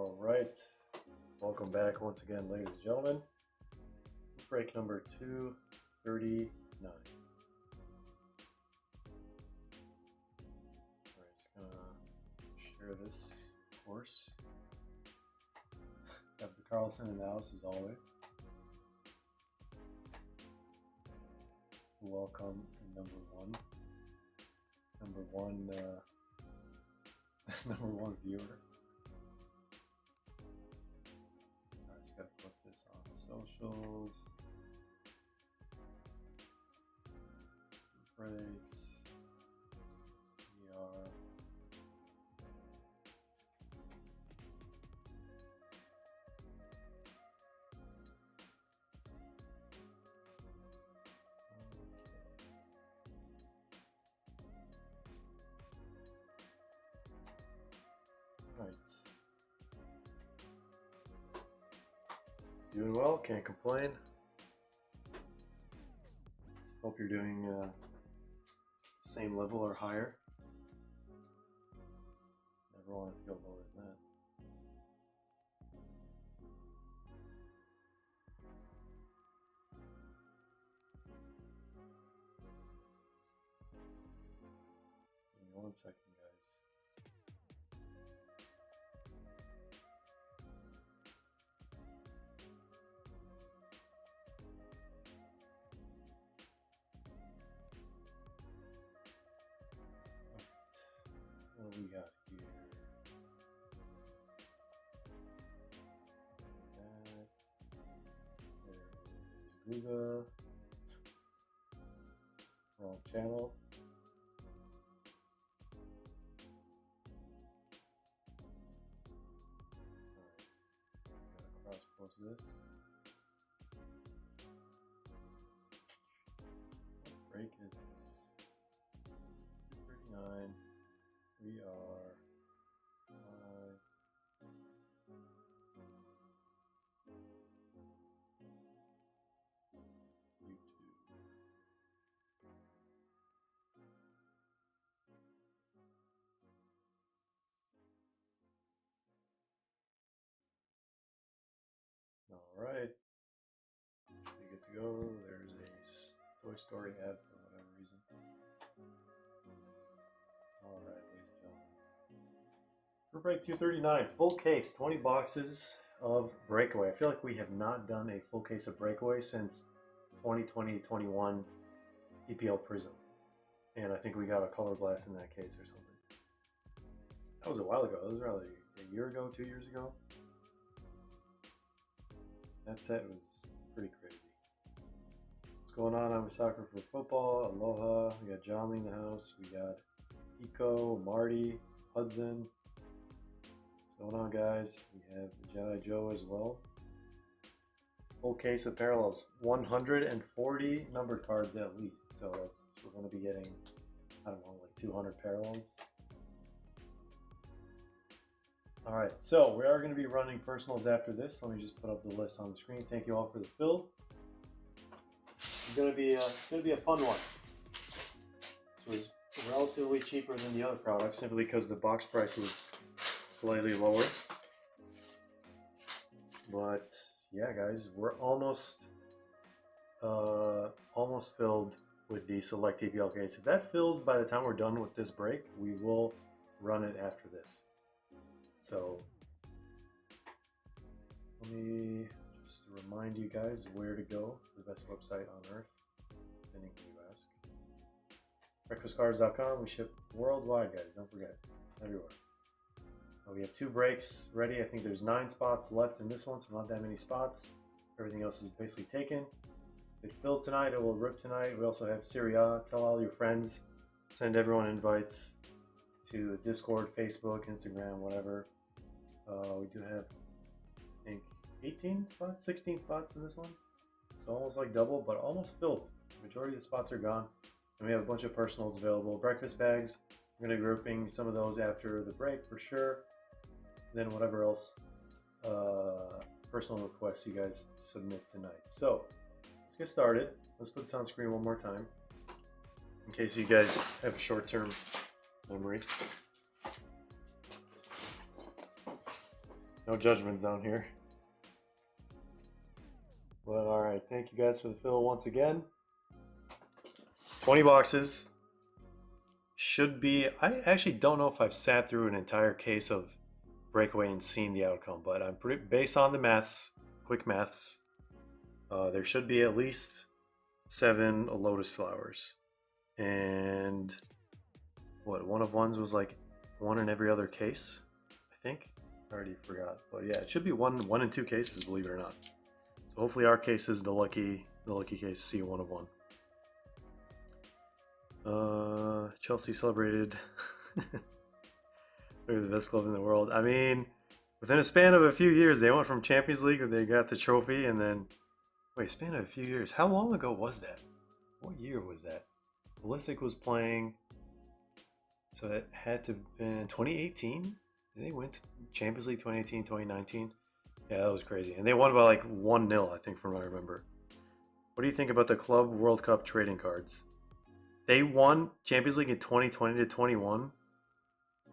All right, welcome back once again, ladies and gentlemen. Break number 239. All right, just gonna share this course. Got the Carlson in the house as always. Welcome, number one number one viewer. Alright, just gotta post this on socials. Breaks. We are doing well, can't complain. Hope you're doing same level or higher. Never wanted to go lower than that. Give me 1 second, guys. What do we got here? There's Google. Wrong channel. Alright, gotta cross post this. What break is this? 239. We are live. YouTube. All right. Should be good to go. There's a Toy Story ad for whatever reason. All right, ladies and gentlemen. For break 239, full case, 20 boxes of Breakaway. I feel like we have not done a full case of Breakaway since 2020-21 EPL Prizm. And I think we got a color blast in that case or something. That was a while ago. That was probably a year ago, 2 years ago. That set was pretty crazy. What's going on? I'm a soccer for football. Aloha. We got John Lee in the house. We got Eco, Marty, Hudson. What's going on, guys? We have Jedi Joe as well. Full case of parallels. 140 numbered cards at least. So we're going to be getting, I don't know, like 200 parallels. All right, so we are going to be running personals after this. Let me just put up the list on the screen. Thank you all for the fill. It's going to be a fun one. So it's relatively cheaper than the other products simply because the box price was slightly lower. But yeah, guys, we're almost filled with the select EPL case. If that fills by the time we're done with this break, we will run it after this. So let me just remind you guys where to go to the best website on earth, depending who you ask. BreakfastCards.com. We ship worldwide, guys. Don't forget, everywhere. We have 2 breaks ready. I think there's 9 spots left in this one, so not that many spots. Everything else is basically taken. If it fills tonight, it will rip tonight. We also have Serie A. Tell all your friends. Send everyone invites to Discord, Facebook, Instagram, whatever. We do have, I think, 18 spots, 16 spots in this one. It's almost like double, but almost filled. The majority of the spots are gone. And we have a bunch of personals available. Breakfast bags. I'm going to be grouping some of those after the break for sure. Then whatever else personal requests you guys submit tonight. So let's get started. Let's put this on screen one more time in case you guys have a short-term memory. No judgment zone here. But alright, thank you guys for the fill once again. 20 boxes. Should be, I actually don't know if I've sat through an entire case of Breakaway and seen the outcome, but I'm pretty, based on the maths, quick maths, there should be at least 7 lotus flowers. And what, one of ones was like one in every other case, I think. I already forgot, but yeah, it should be one in 2 cases, believe it or not. So hopefully our case is the lucky case, see one of one. Chelsea celebrated. They're the best club in the world. I mean, within a span of a few years, they went from Champions League where they got the trophy, and then wait, span of a few years. How long ago was that? What year was that? Pulisic was playing, so that had to have been 2018. Did they win Champions League 2018, 2019? Yeah, that was crazy. And they won by like 1-0, I think, from what I remember. What do you think about the Club World Cup trading cards? They won Champions League in 2020 to 21.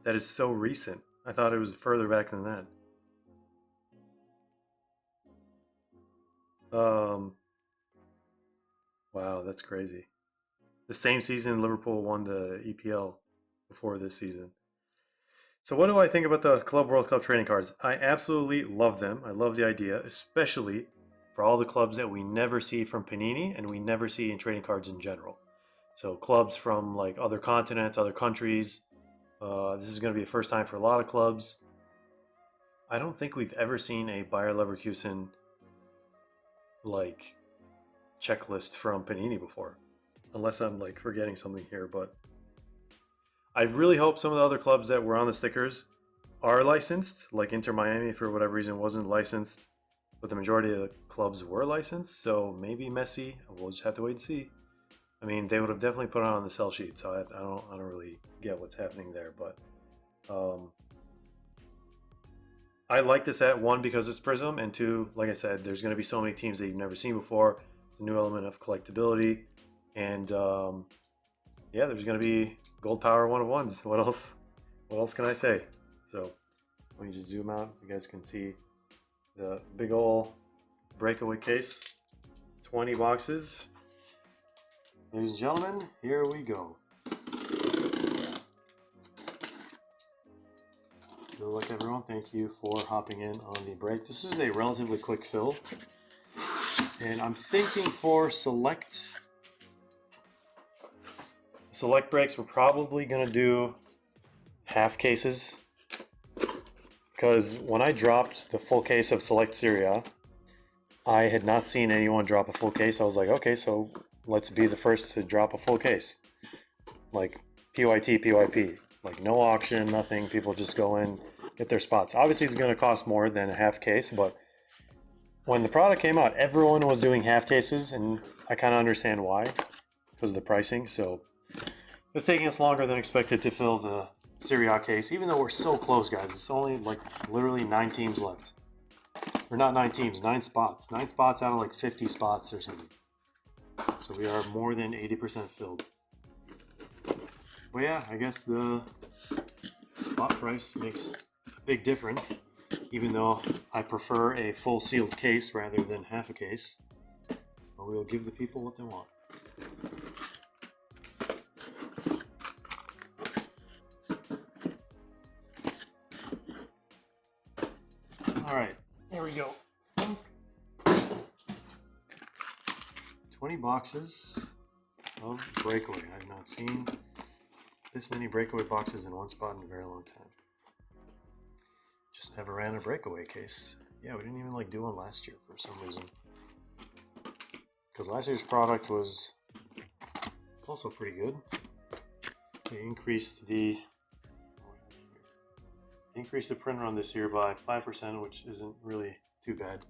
That is so recent. I thought it was further back than that. Wow, that's crazy. The same season Liverpool won the EPL before this season. So what do I think about the Club World Cup trading cards? I absolutely love them. I love the idea, especially for all the clubs that we never see from Panini and we never see in trading cards in general. So clubs from like other continents, other countries. This is going to be a first time for a lot of clubs. I don't think we've ever seen a Bayer Leverkusen like checklist from Panini before, unless I'm like forgetting something here. But I really hope some of the other clubs that were on the stickers are licensed, like Inter Miami for whatever reason wasn't licensed, but the majority of the clubs were licensed. So maybe Messi. We'll just have to wait and see. I mean, they would have definitely put it on the sell sheet, so I don't really get what's happening there. But I like this at 1 because it's Prizm, and 2, like I said, there's going to be so many teams that you've never seen before. It's a new element of collectability, and yeah, there's going to be gold power 1-of-1s. What else? What else can I say? So let me just zoom out. You guys can see the big ol' Breakaway case. 20 boxes. Ladies and gentlemen, here we go. Good luck, everyone. Thank you for hopping in on the break. This is a relatively quick fill. And I'm thinking for select breaks, we're probably going to do half cases. Because when I dropped the full case of Select Serie A, I had not seen anyone drop a full case. I was like, okay, so let's be the first to drop a full case. Like PYT, PYP. Like no auction, nothing. People just go in, get their spots. Obviously, it's going to cost more than a half case, but when the product came out, everyone was doing half cases, and I kind of understand why, because of the pricing. So it's taking us longer than expected to fill the Serie A case, even though we're so close, guys. It's only like literally 9 teams left. Or not 9 teams, 9 spots. 9 spots out of like 50 spots or something. So we are more than 80% filled. But yeah, I guess the spot price makes a big difference, even though I prefer a full sealed case rather than half a case. But we'll give the people what they want. Alright, here we go. 20 boxes of Breakaway. I've not seen this many Breakaway boxes in one spot in a very long time. Just never ran a Breakaway case. Yeah, we didn't even like do one last year for some reason. Because last year's product was also pretty good. They increased the print run this year by 5%, which isn't really too bad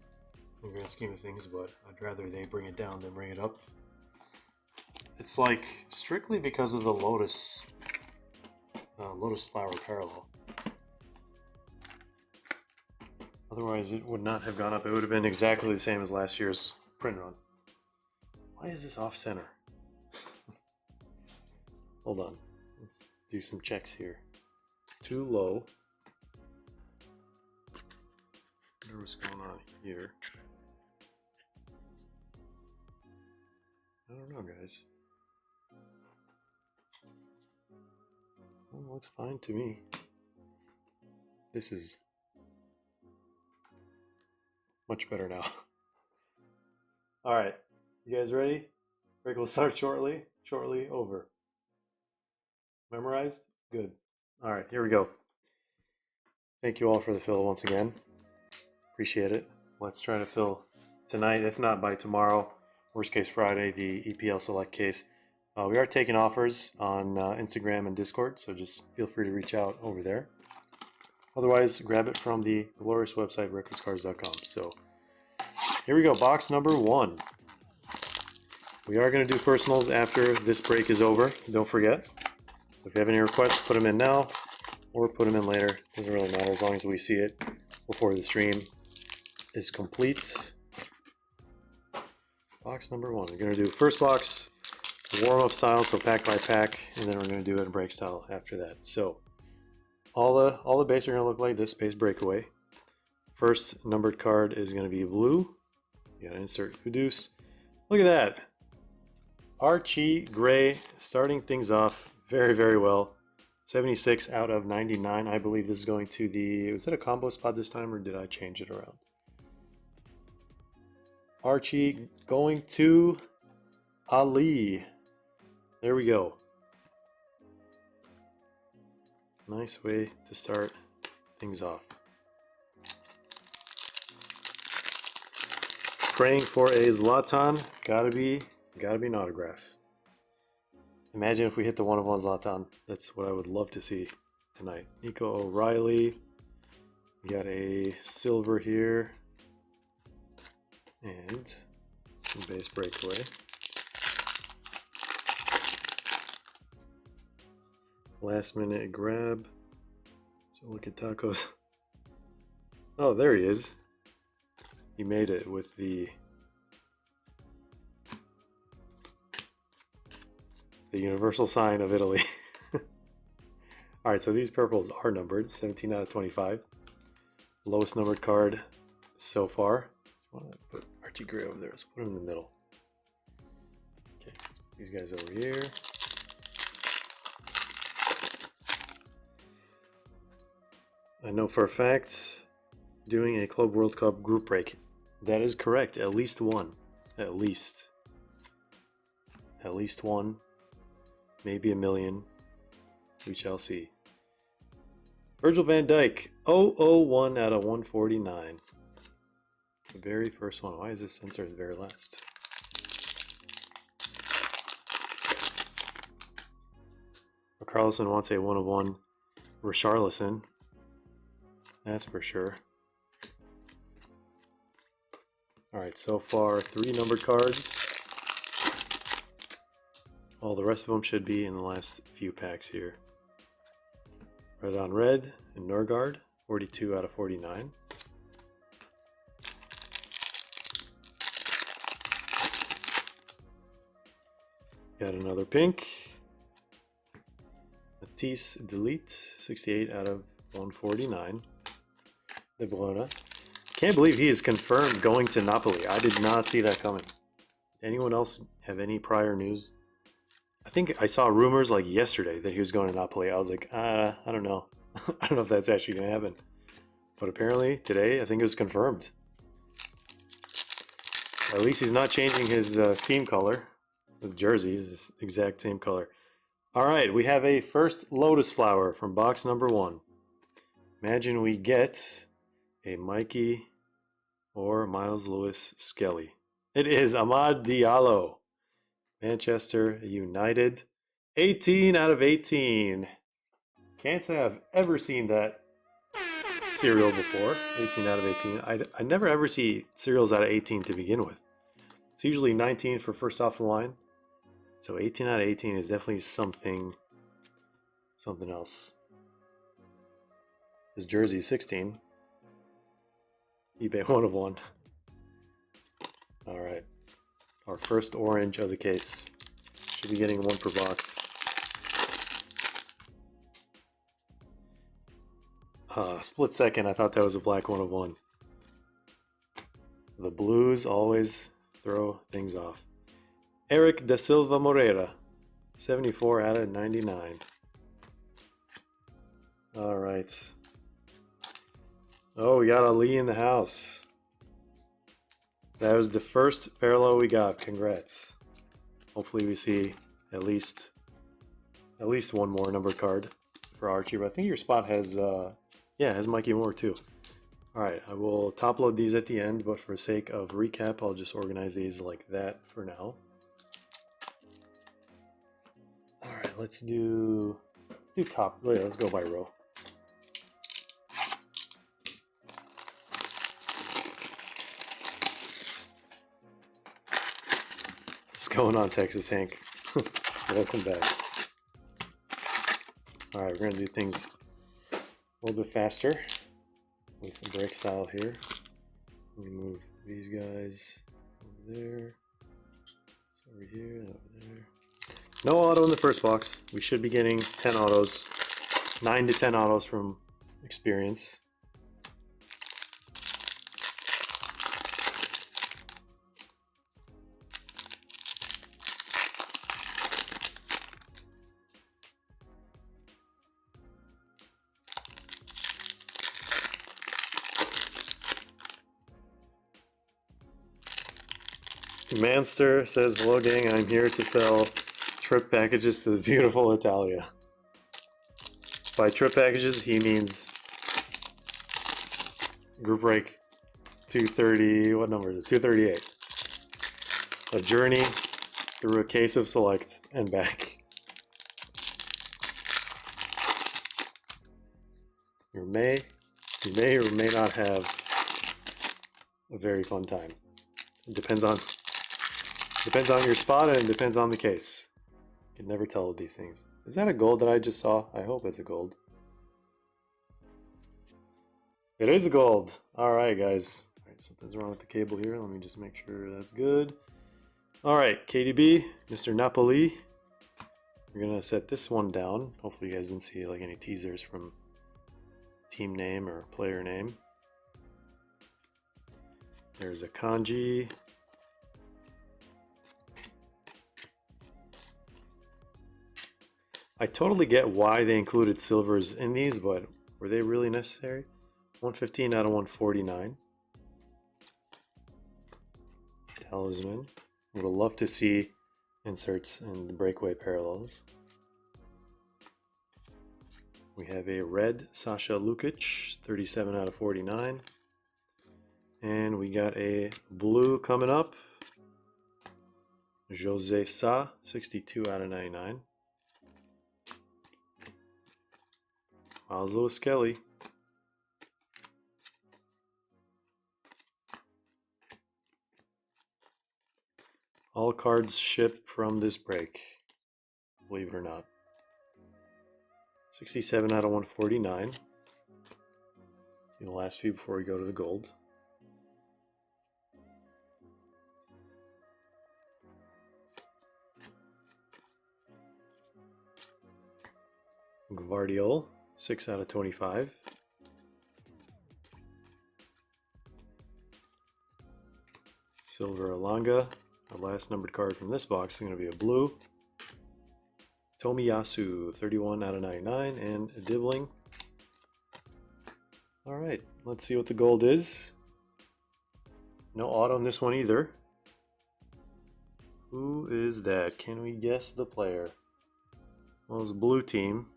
in the grand scheme of things, but I'd rather they bring it down than bring it up. It's like strictly because of the Lotus flower parallel. Otherwise, it would not have gone up. It would have been exactly the same as last year's print run. Why is this off center? Hold on. Let's do some checks here. Too low. wonder what's going on here. I don't know, guys. Well, looks fine to me. This is much better now. All right, you guys ready? Break will start shortly. Shortly over. Memorized? Good. All right, here we go. Thank you all for the fill once again. Appreciate it. Let's try to fill tonight, if not by tomorrow. Worst case Friday, the EPL select case. We are taking offers on Instagram and Discord, so just feel free to reach out over there. Otherwise, grab it from the glorious website, recklesscards.com. So here we go, box number 1. We are going to do personals after this break is over, don't forget. So if you have any requests, put them in now or put them in later. Doesn't really matter as long as we see it before the stream is complete. Box number 1. We're going to do first box, warm-up style, so pack by pack, and then we're going to do it in break style after that. So all the base are going to look like this base breakaway. First numbered card is going to be blue. You got to insert Hudus. Look at that. Archie Gray starting things off very, very well. 76 out of 99. I believe this is going to the... Was it a combo spot this time, or did I change it around? Archie going to Ali. There we go. Nice way to start things off. Praying for a Zlatan. It's gotta be an autograph. Imagine if we hit the 1-of-1 Zlatan. That's what I would love to see tonight. Nico O'Reilly. We got a silver here. And some base breakaway. Last minute grab. So look at Tacos. Oh, there he is. He made it with the universal sign of Italy. Alright, so these purples are numbered. 17 out of 25. Lowest numbered card so far. I want to put Archie Gray over there. Let's put him in the middle. Okay, let's put these guys over here. I know for a fact doing a Club World Cup group break. That is correct. At least one. At least. At least one. Maybe a million. We shall see. Virgil van Dijk. 001 out of 149. The very first one. Why is this insert the very last? Carlson wants a 1-of-1 Richarlison. That's for sure. Alright, so far 3 numbered cards. All the rest of them should be in the last few packs here. Red on red and Norgard, 42 out of 49. Got another pink. Matisse Delete, 68 out of 149. De Bruyne. Can't believe he is confirmed going to Napoli. I did not see that coming. Anyone else have any prior news? I think I saw rumors like yesterday that he was going to Napoli. I was like, I don't know. I don't know if that's actually going to happen. But apparently today, I think it was confirmed. At least he's not changing his team color. His jersey is the exact same color. All right, we have a first Lotus Flower from box number 1. Imagine we get a Mikey or Miles Lewis Skelly. It is Amad Diallo. Manchester United. 18 out of 18. Can't say I've ever seen that serial before. 18 out of 18. I never ever see serials out of 18 to begin with. It's usually 19 for first off the line. So 18 out of 18 is definitely something else. His jersey is 16. eBay 1-of-1. All right. Our first orange of the case. Should be getting 1 per box. Split second, I thought that was a black 1-of-1. The blues always throw things off. Eric Da Silva Moreira, 74 out of 99. All right. Oh, we got Ali in the house. That was the first parallel we got. Congrats. Hopefully we see at least one more numbered card for Archie. But I think your spot has has Mikey Moore too. All right, I will top load these at the end, but for sake of recap, I'll just organize these like that for now. All right, let's do top. Yeah, let's go by row. What's going on, Texas Hank? Welcome back. All right, we're gonna do things a little bit faster with the break style here. We move these guys over there. It's over here, over there. No auto in the first box. We should be getting 10 autos, 9 to 10 autos from experience. Manster says, hello gang, I'm here to sell trip packages to the beautiful Italia. By trip packages, he means group break 230, what number is it? 238. A journey through a case of Select and back. You may or may not have a very fun time. It depends on your spot and it depends on the case. You can never tell with these things. Is that a gold that I just saw? I hope it's a gold. It is a gold. All right, guys. All right, something's wrong with the cable here. Let me just make sure that's good. All right, KDB, Mr. Napoli. We're gonna set this one down. Hopefully you guys didn't see like any teasers from team name or player name. There's a kanji. I totally get why they included silvers in these, but were they really necessary? 115 out of 149. Talisman. Would have loved to see inserts in the breakaway parallels. We have a red Sasha Lukic, 37 out of 49. And we got a blue coming up. Jose Sa, 62 out of 99. Miles Lewis Kelly. All cards ship from this break, believe it or not. 67 out of 149. See the last few before we go to the gold. Gvardiol, 6 out of 25. Silver Alanga, the last numbered card from this box is going to be a blue. Tomiyasu, 31 out of 99, and a Dibbling. All right, let's see what the gold is. No auto on this one either. Who is that? Can we guess the player? Well, it's a blue team.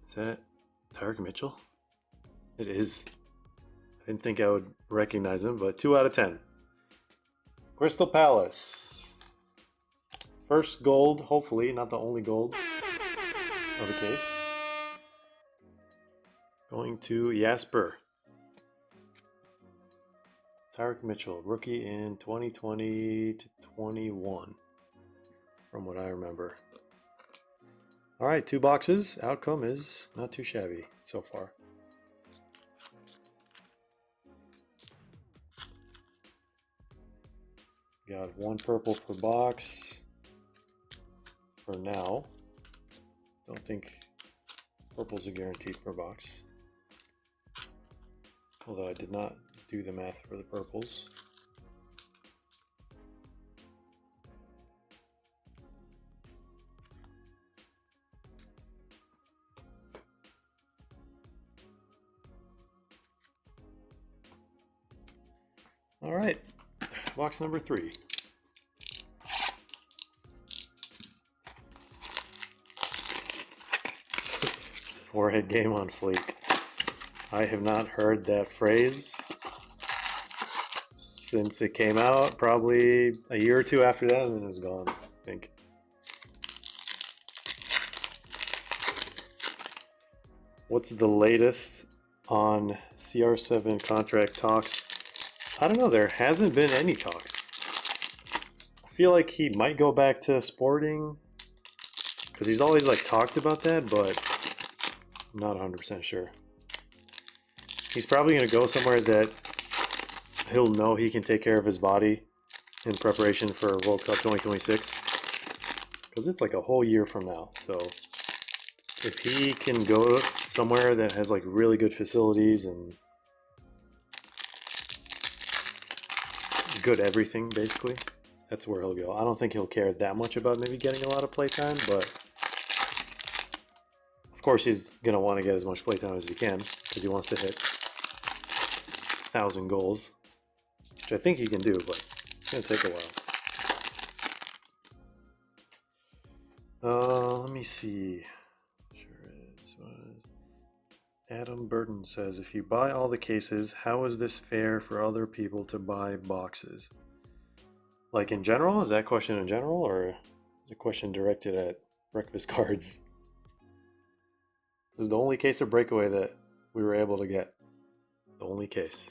Is that Tyreek Mitchell? It is. I didn't think I would recognize him, but 2 out of 10. Crystal Palace. First gold, hopefully, not the only gold of the case. Going to Jasper. Tyreek Mitchell, rookie in 2020 to 21, from what I remember. All right, 2 boxes. Outcome is not too shabby so far. Got 1 purple per box for now. Don't think purples are guaranteed per box. Although I did not do the math for the purples. All right, box number 3. Forehead game on fleek. I have not heard that phrase since it came out, probably a year or two after that, and then it was gone, I think. What's the latest on CR7 contract talks? I don't know, there hasn't been any talks. I feel like he might go back to Sporting, because he's always like talked about that, but I'm not 100% sure. He's probably going to go somewhere that he'll know he can take care of his body in preparation for World Cup 2026, because it's like a whole year from now. So if he can go somewhere that has like really good facilities and good everything, basically, that's where he'll go. I don't think he'll care that much about maybe getting a lot of playtime, but of course he's going to want to get as much playtime as he can because he wants to hit 1,000 goals, which I think he can do, but it's going to take a while. Let me see. Sure is. Adam Burton says, if you buy all the cases, how is this fair for other people to buy boxes? Like in general? Is that a question in general, or is it a question directed at breakfast cards? This is the only case of Breakaway that we were able to get. The only case.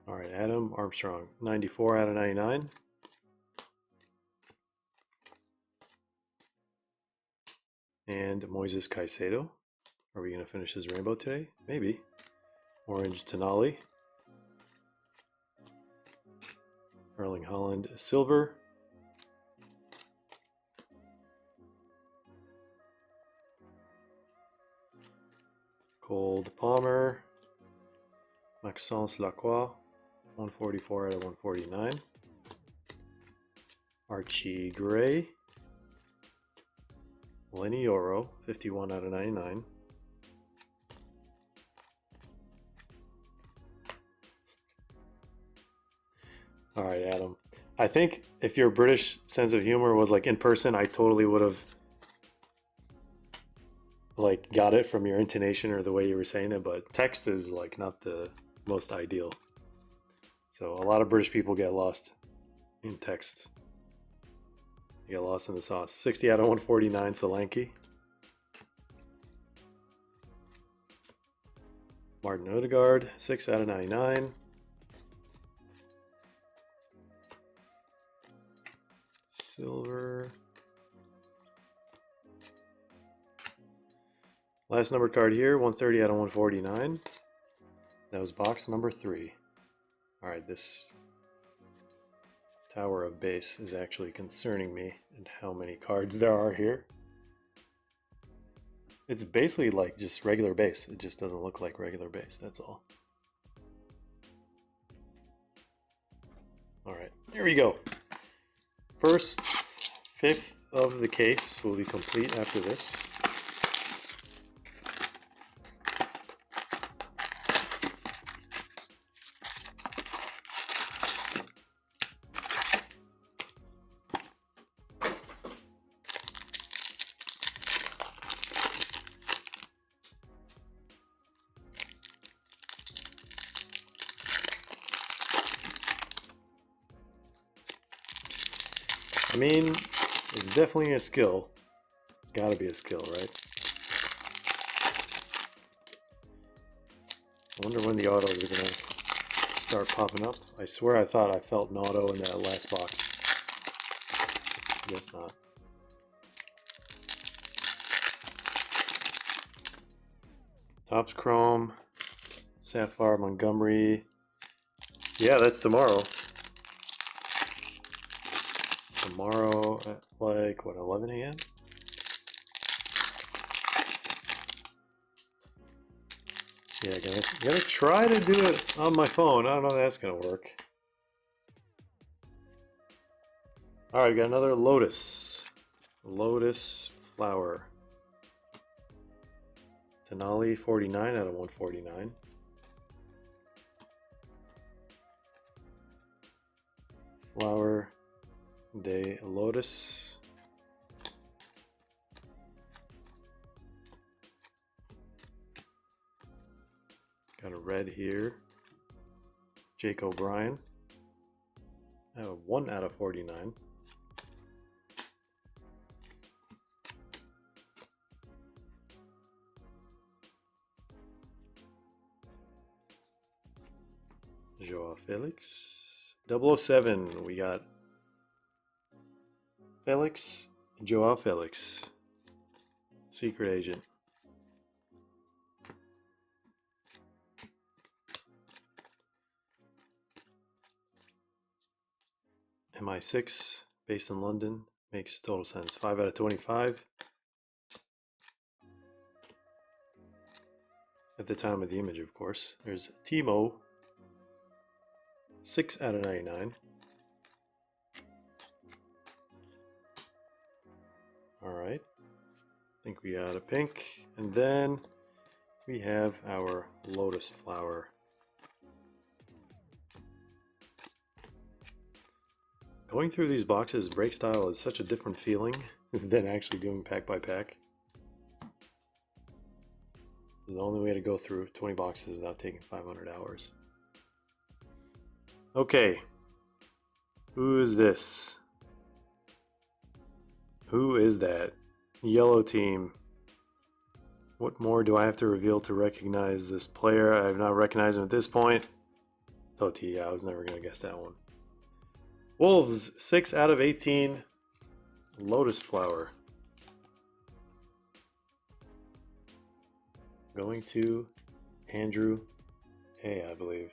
All right, Adam Armstrong, 94 out of 99. And Moises Caicedo. Are we going to finish his rainbow today? Maybe. Orange Tenali. Erling Haaland silver. Cold Palmer. Maxence Lacroix. 144 out of 149. Archie Gray. Lenny Oro, 51 out of 99. All right, Adam. I think if your British sense of humor was like in person, I totally would have like got it from your intonation or the way you were saying it, but text is like not the most ideal. So a lot of British people get lost in text. You get lost in the sauce. 60 out of 149, Solanke. Martin Odegaard, 6 out of 99. Silver. Last numbered card here, 130 out of 149. That was box number 3. All right, this Tower of Base is actually concerning me and how many cards there are here. It's basically like just regular base. It just doesn't look like regular base, that's all. All right, here we go. First fifth of the case will be complete after this. I mean, it's definitely a skill. It's got to be a skill, right? I wonder when the autos are going to start popping up. I swear I thought I felt an auto in that last box. Guess not. Topps Chrome, Sapphire Montgomery. Yeah, that's tomorrow. Tomorrow at like, what, 11 a.m.? Yeah, gonna try to do it on my phone. I don't know if that's gonna work. All right, we got another lotus. Lotus flower. Tenali 49 out of 149. Flower de Lotus. Got a red here. Jake O'Brien. I have a 1 out of 49. Joao Felix. 007. We got Felix. Joao Felix. Secret agent. MI6, based in London, makes total sense. 5 out of 25. At the time of the image, of course. There's Timo, 6 out of 99. Alright. I think we got a pink. And then we have our lotus flower. Going through these boxes, break style is such a different feeling than actually doing pack by pack. It's the only way to go through 20 boxes without taking 500 hours. Okay. Who is this? Who is that? Yellow team. What more do I have to reveal to recognize this player? I have not recognized him at this point. Totti, yeah, I was never going to guess that one. Wolves, 6 out of 18. Lotus flower. Going to Andrew A, I believe.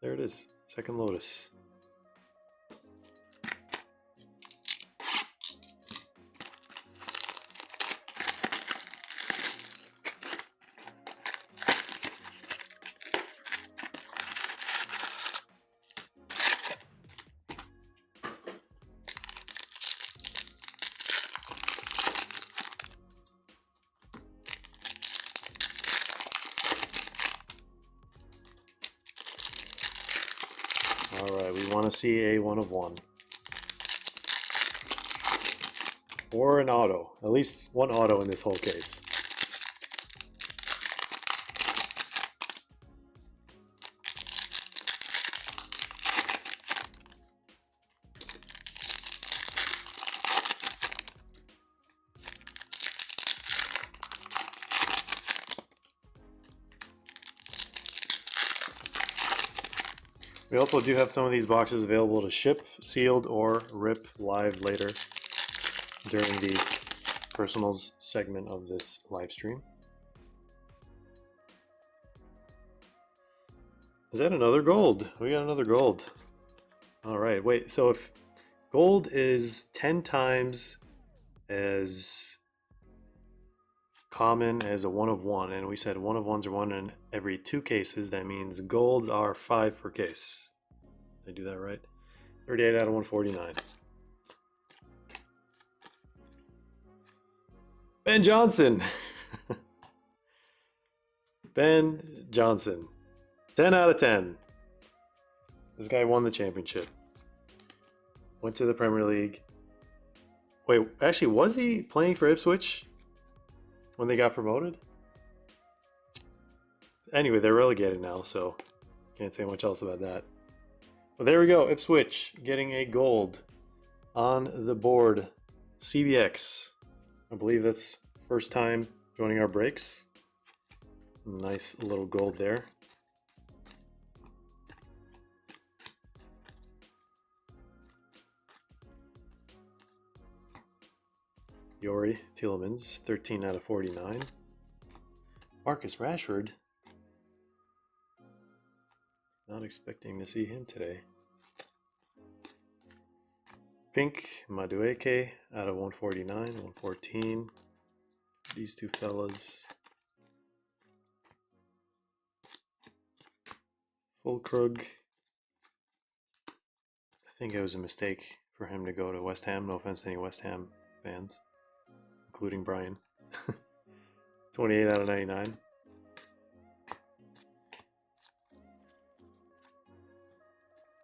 There it is. Second lotus. Alright, we want to see a 1 of 1. Or an auto. At least one auto in this whole case. We also do have some of these boxes available to ship, sealed, or rip live later during the personals segment of this live stream. Is that another gold? We got another gold. All right, wait, so if gold is 10 times as common as a 1 of 1, and we said 1 of 1s are 1 in every 2 cases, that means golds are 5 per case. Did I do that right? 38 out of 149. Ben Johnson. Ben Johnson. 10 out of 10. This guy won the championship. Went to the Premier League. Wait, actually, was he playing for Ipswich when they got promoted? Anyway, they're relegated now, so can't say much else about that. But there we go, Ipswich getting a gold on the board. CBX. I believe that's first time joining our breaks. Nice little gold there. Yori Tielemans, 13 out of 49. Marcus Rashford. Not expecting to see him today. Pink Madueke out of 149, 114. These two fellas. Fulkrug. I think it was a mistake for him to go to West Ham. No offense to any West Ham fans, including Brian. 28 out of 99.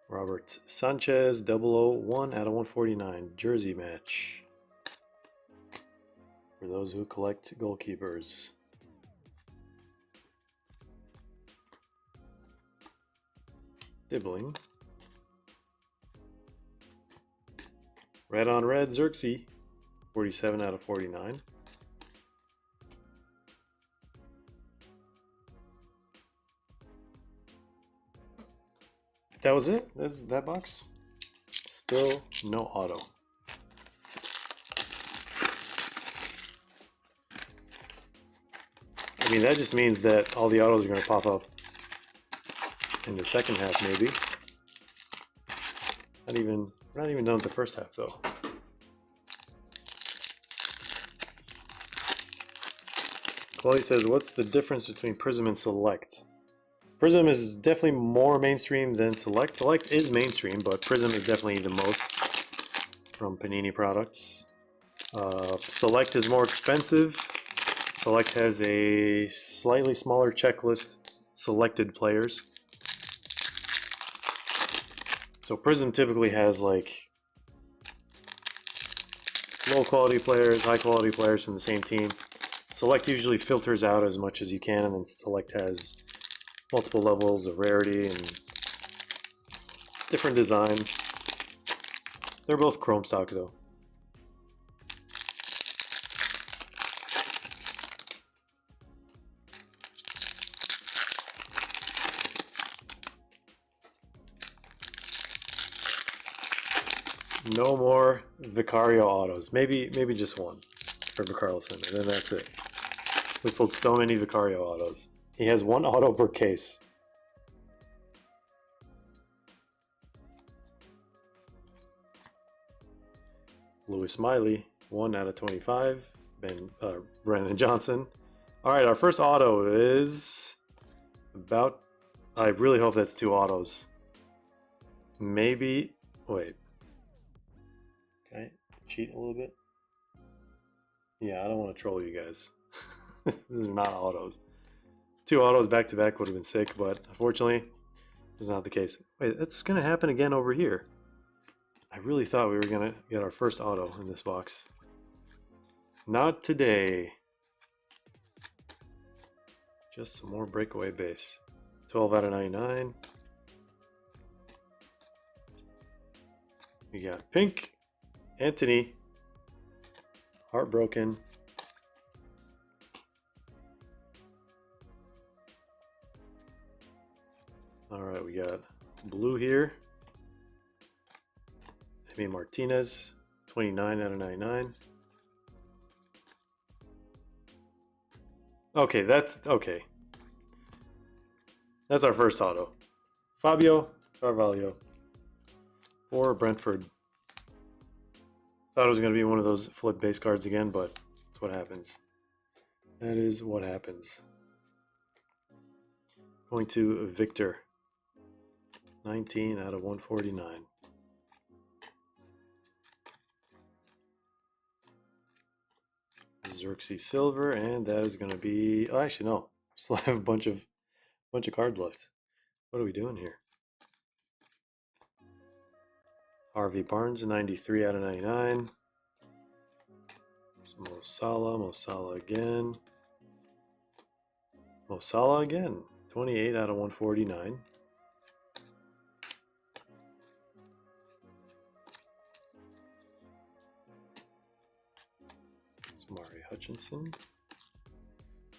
Robert Sanchez, 001 out of 149. Jersey match. For those who collect goalkeepers. Dibbling. Red on red, Xerxes. 47 out of 49. That was it? That's that box? Still no auto. I mean, that just means that all the autos are going to pop up in the second half, maybe. We're not even done with the first half, though. Chloe says, what's the difference between Prizm and Select? Prizm is definitely more mainstream than Select. Select is mainstream, but Prizm is definitely the most from Panini products. Select is more expensive. Select has a slightly smaller checklist, selected players. So Prizm typically has like low quality players, high quality players from the same team. Select usually filters out as much as you can, and then Select has multiple levels of rarity and different designs. They're both chrome stock though. No more Vicario autos. Maybe just one for Vicarlison, and then that's it. We pulled so many Vicario autos. He has one auto per case. Louis Smiley, 1 out of 25. Brandon Johnson. All right, our first auto is about. I really hope that's 2 autos. Maybe. Wait. Okay, cheat a little bit. Yeah, I don't want to troll you guys. These are not autos. 2 autos back to back would have been sick, but unfortunately, it's not the case. Wait, that's gonna happen again over here. I really thought we were gonna get our first auto in this box. Not today. Just some more breakaway base. 12 out of 99. We got pink. Anthony. Heartbroken. Alright, we got blue here. Amy Martinez, 29 out of 99. Okay, that's okay. That's our first auto. Fabio Carvalho for Brentford. Thought it was going to be one of those flip base cards again, but that's what happens. That is what happens. Going to Victor. 19 out of 149. Xerxes Silver, and that is going to be. Oh, actually, no. Still have a bunch of cards left. What are we doing here? Harvey Barnes, 93 out of 99. Mo Salah again. Mo Salah again, 28 out of 149. Mari Hutchinson.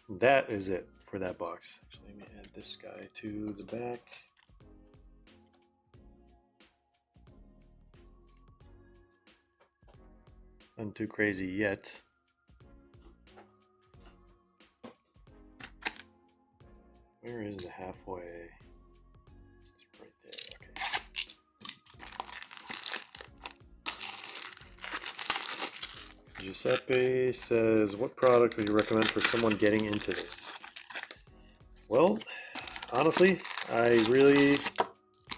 That is it for that box. Actually, let me add this guy to the back. Nothing too crazy yet. Where is the halfway? It's right there. Okay. Giuseppe says, what product would you recommend for someone getting into this? Well, honestly, I really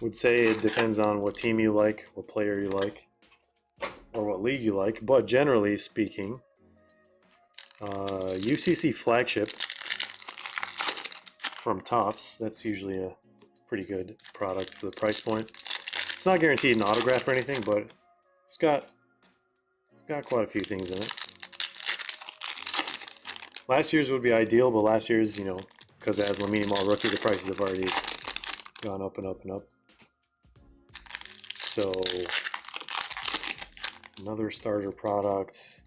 would say it depends on what team you like, what player you like, or what league you like. But generally speaking, UCC flagship from Topps, that's usually a pretty good product for the price point. It's not guaranteed an autograph or anything, but it's got quite a few things in it. Last year's would be ideal, but last year's, you know, because it has Lamine Yamal rookie, the prices have already gone up and up and up. So another starter product.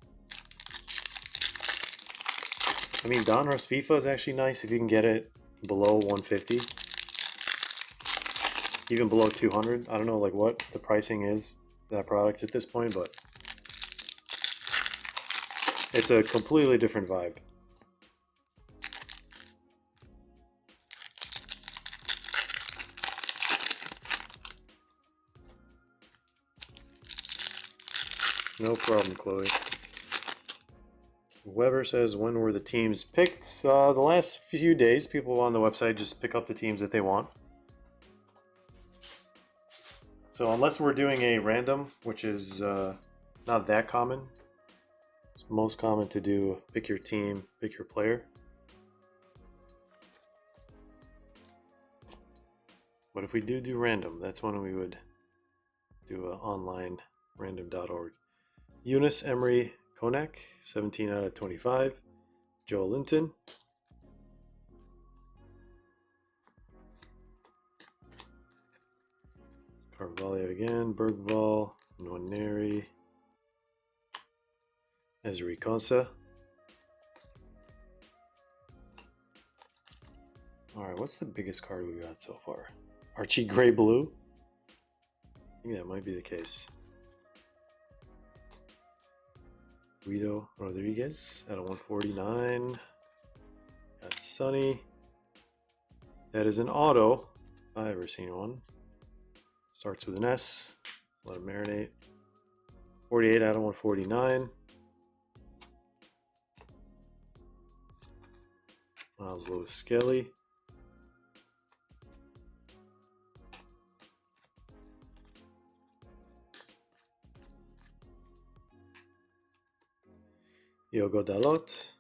I mean, Donruss FIFA is actually nice if you can get it below 150, even below 200. I don't know like what the pricing is for that product at this point, but it's a completely different vibe. No problem, Chloe. Weber says, when were the teams picked? The last few days, people on the website just pick up the teams that they want. So unless we're doing a random, which is not that common, it's most common to do pick your team, pick your player. But if we do random, that's when we would do an online random.org. Eunice Emery Konak, 17 out of 25. Joe Linton. Carvalho again. Bergvall. Nwaneri. Ezri Konsa. Alright, what's the biggest card we got so far? Archie Gray Blue? I think that might be the case. Guido Rodriguez out of 149. Got Sonny. That is an auto, if I've ever seen one. Starts with an S. Let it marinate. 48 out of 149. Miles Lewis Skelly. Diogo Dalot.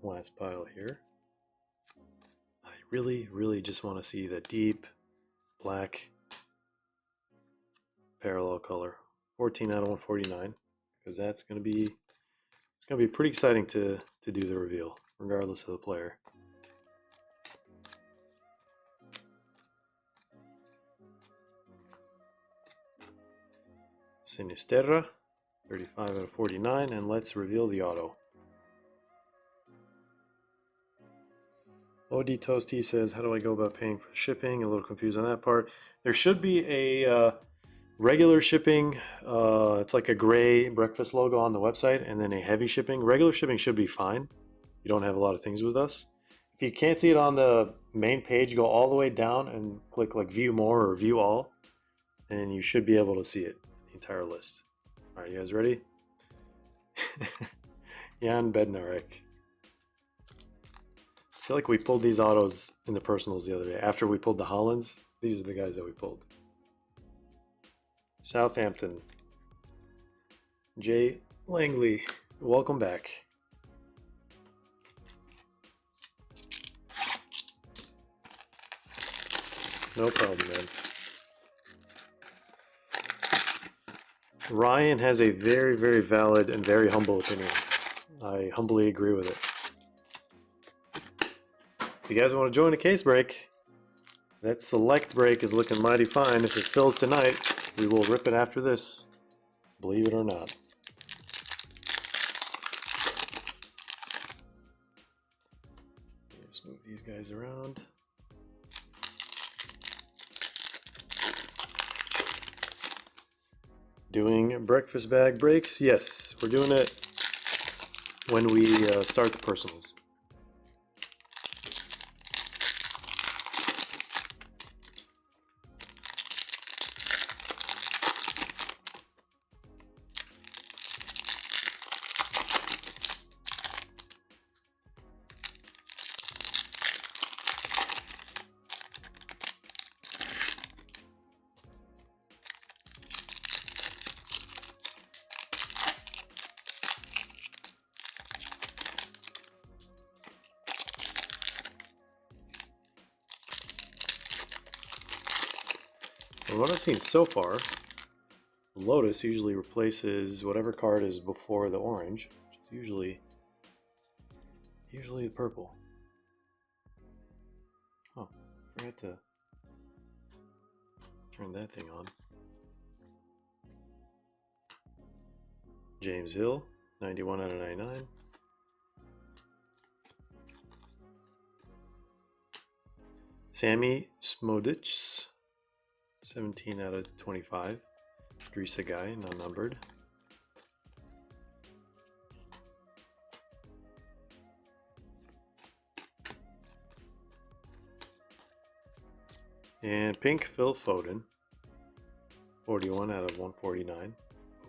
Last pile here. I really just want to see the deep black parallel color. 14 out of 149, because that's going to be pretty exciting to do the reveal, regardless of the player. Sinisterra, 35 out of 49, and let's reveal the auto. OD Toasty says, how do I go about paying for shipping? A little confused on that part. There should be a regular shipping, it's like a gray breakfast logo on the website, and then a heavy shipping. Regular shipping should be fine. You don't have a lot of things with us. If you can't see it on the main page, go all the way down and click like view more or view all, and you should be able to see it. Entire list. All right, you guys ready? Jan Bednarek. I feel like we pulled these autos in the personals the other day. After we pulled the Hollands, these are the guys that we pulled. Southampton. Jay Langley, welcome back. No problem, man. Ryan has a very valid and very humble opinion. I humbly agree with it. If you guys want to join a case break, that select break is looking mighty fine. If it fills tonight, we will rip it after this. Believe it or not. Just move these guys around. Doing breakfast bag breaks? Yes, we're doing it when we start the personals. From what I've seen so far, Lotus usually replaces whatever card is before the orange, which is usually the purple. Oh, forgot to turn that thing on. James Hill, 91 out of 99. Sammy Smodic, 17 out of 25. Drisa guy, non-numbered. And pink Phil Foden, 41 out of 149.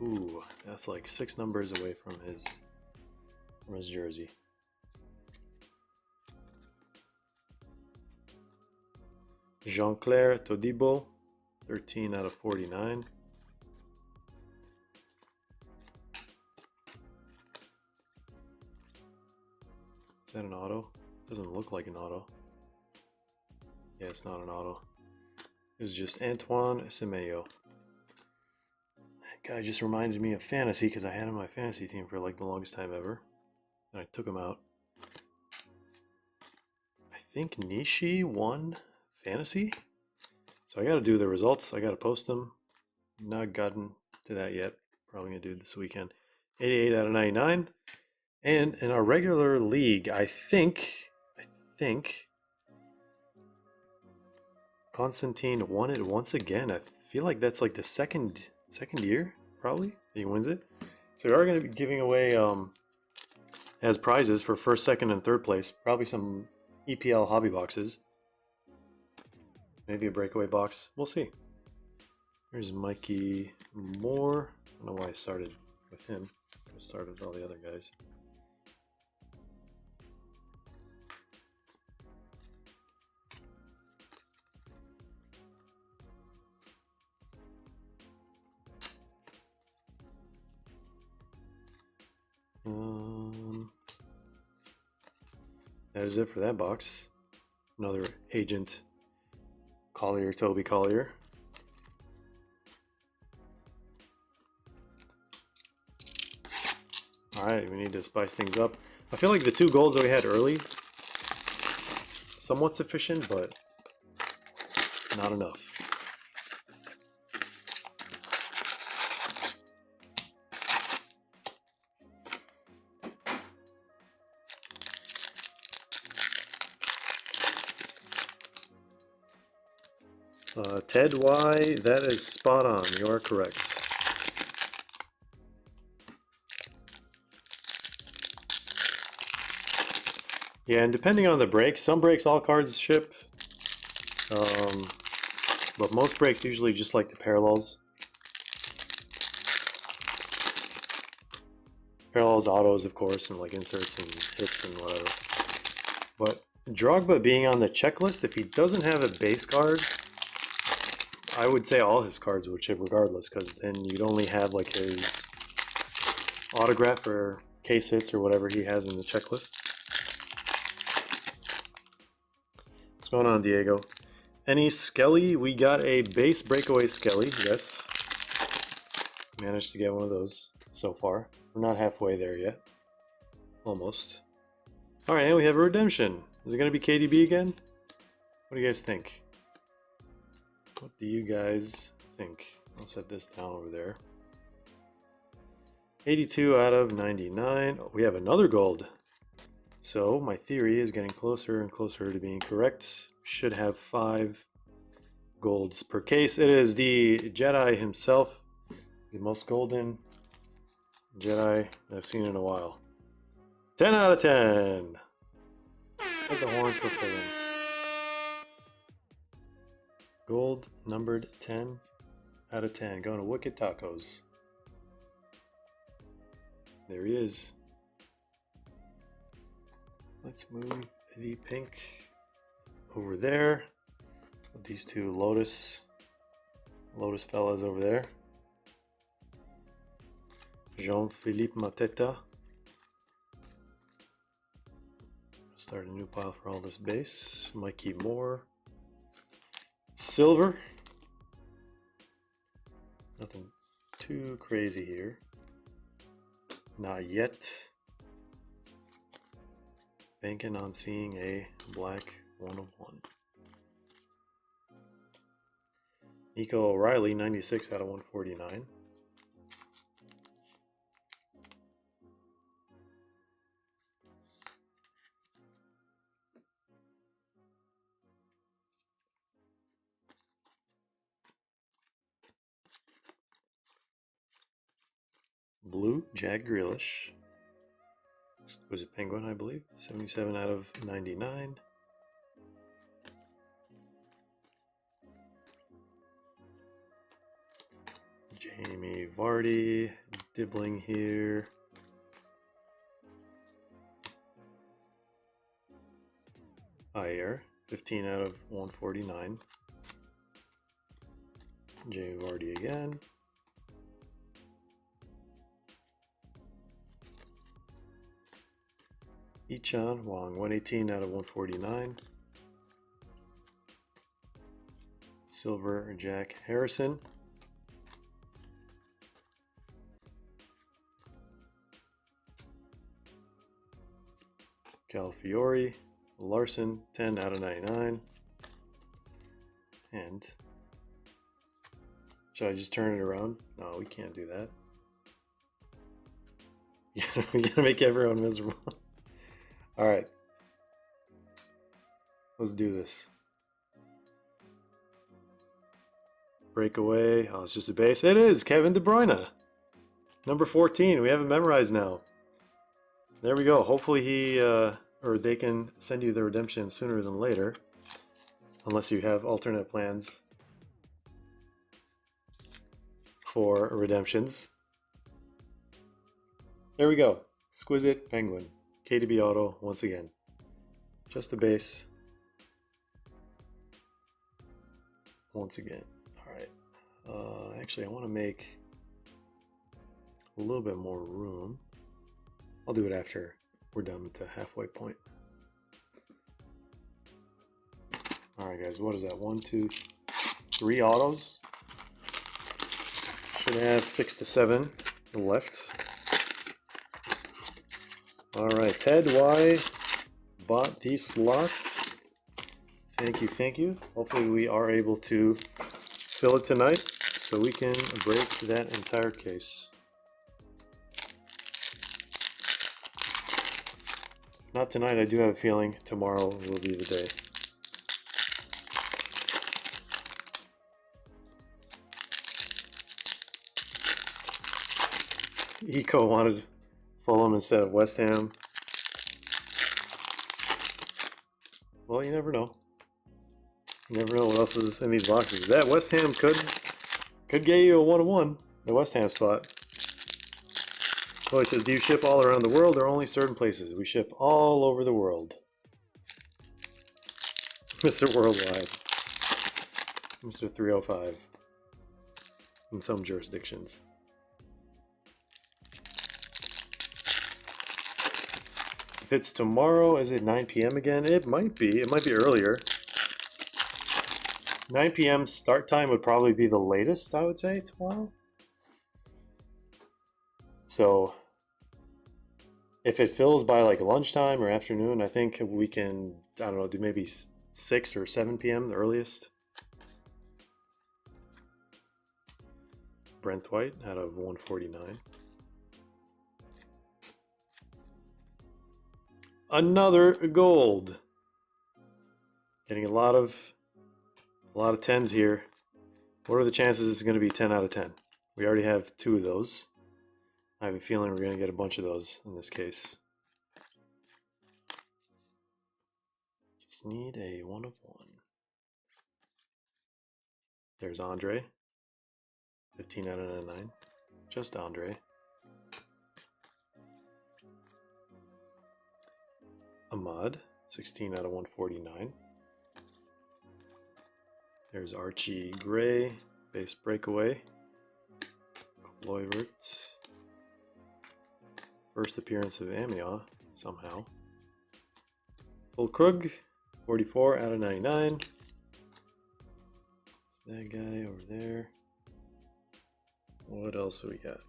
Ooh, that's like 6 numbers away from his jersey. Jean-Claire Todibo, 13 out of 49. Is that an auto? Doesn't look like an auto. Yeah, it's not an auto. It's just Antoine Semedo. That guy just reminded me of fantasy because I had him on my fantasy team for like the longest time ever. And I took him out. I think Nishi won fantasy. So I got to do the results. I got to post them. Not gotten to that yet. Probably going to do it this weekend. 88 out of 99. And in our regular league, I think Constantine won it once again. I feel like that's like the second year, probably, that he wins it. So we are going to be giving away as prizes for first, second, and third place. Probably some EPL hobby boxes. Maybe a breakaway box. We'll see. Here's Mikey Moore. I don't know why I started with him. I started with all the other guys. That is it for that box. Another Agent Collier, Toby Collier. Alright, we need to spice things up. I feel like the 2 golds that we had early, somewhat sufficient, but not enough. Ted Y, that is spot on. You are correct. Yeah, and depending on the break, some breaks all cards ship, but most breaks usually just like the parallels. Parallels, autos, of course, and like inserts and hits and whatever. But Drogba being on the checklist, if he doesn't have a base card, I would say all his cards would ship regardless, because then you'd only have like his autograph or case hits or whatever he has in the checklist. What's going on, Diego? Any Skelly? We got a base breakaway Skelly, yes. Managed to get one of those so far. We're not halfway there yet. Almost. Alright, and we have a redemption. Is it going to be KDB again? What do you guys think? What do you guys think? I'll set this down over there. 82 out of 99. Oh, we have another gold. So my theory is getting closer and closer to being correct. Should have 5 golds per case. It is the Jedi himself, the most golden Jedi I've seen in a while. 10 out of 10. Put the horns for filling. Gold numbered 10 out of 10. Going to Wicked Tacos. There he is. Let's move the pink over there. Put these 2 Lotus fellas over there. Jean-Philippe Mateta. Start a new pile for all this base. Mikey Moore. Silver. Nothing too crazy here. Not yet. Banking on seeing a black 1 of 1. Nico O'Reilly, 96 out of 149. Blue, Jack Grealish. Was it Penguin, I believe? 77 out of 99. Jamie Vardy, dibbling here. Ayer, 15 out of 149. Jamie Vardy again. Ichan Wang, 118 out of 149. Silver Jack Harrison. Calafiori, Larson, 10 out of 99. And should I just turn it around? No, we can't do that. We gotta make everyone miserable. All right, let's do this. Breakaway. Oh, it's just a base. It is Kevin De Bruyne, number 14. We have it memorized now. There we go. Hopefully he or they can send you the redemption sooner than later, unless you have alternate plans for redemptions. There we go. Exquisite Penguin. KDB Auto once again. Just a base. Once again. Alright. Actually, I want to make a little bit more room. I'll do it after we're done to halfway point. Alright guys, what is that? 1, 2, 3 autos. Should have 6 to 7 left. Alright, Ted Y bought these slots. Thank you, thank you. Hopefully we are able to fill it tonight so we can break that entire case. Not tonight, I do have a feeling tomorrow will be the day. Eco wanted Fulham instead of West Ham. Well, you never know. You never know what else is in these boxes. That West Ham could get you a 1-1, the West Ham spot. Oh, it says, do you ship all around the world or only certain places? We ship all over the world. Mr. Worldwide. Mr. 305. In some jurisdictions. If it's tomorrow, is it 9 p.m. again? It might be. It might be earlier. 9 p.m. start time would probably be the latest, I would say, tomorrow. So if it fills by like lunchtime or afternoon, I think we can, I don't know, do maybe 6 or 7 p.m. the earliest. Brent White out of 149. Another gold. Getting a lot of 10s here. What are the chances it's going to be 10 out of 10? We already have 2 of those. I have a feeling we're going to get a bunch of those in this case. Just need a 1 of 1. There's Andre. 15 out of 99. Just Andre. Ahmad. 16 out of 149. There's Archie Gray. Base breakaway. Kluivert. First appearance of Amiot, somehow. Fulkrug, 44 out of 99. That guy over there. What else do we got?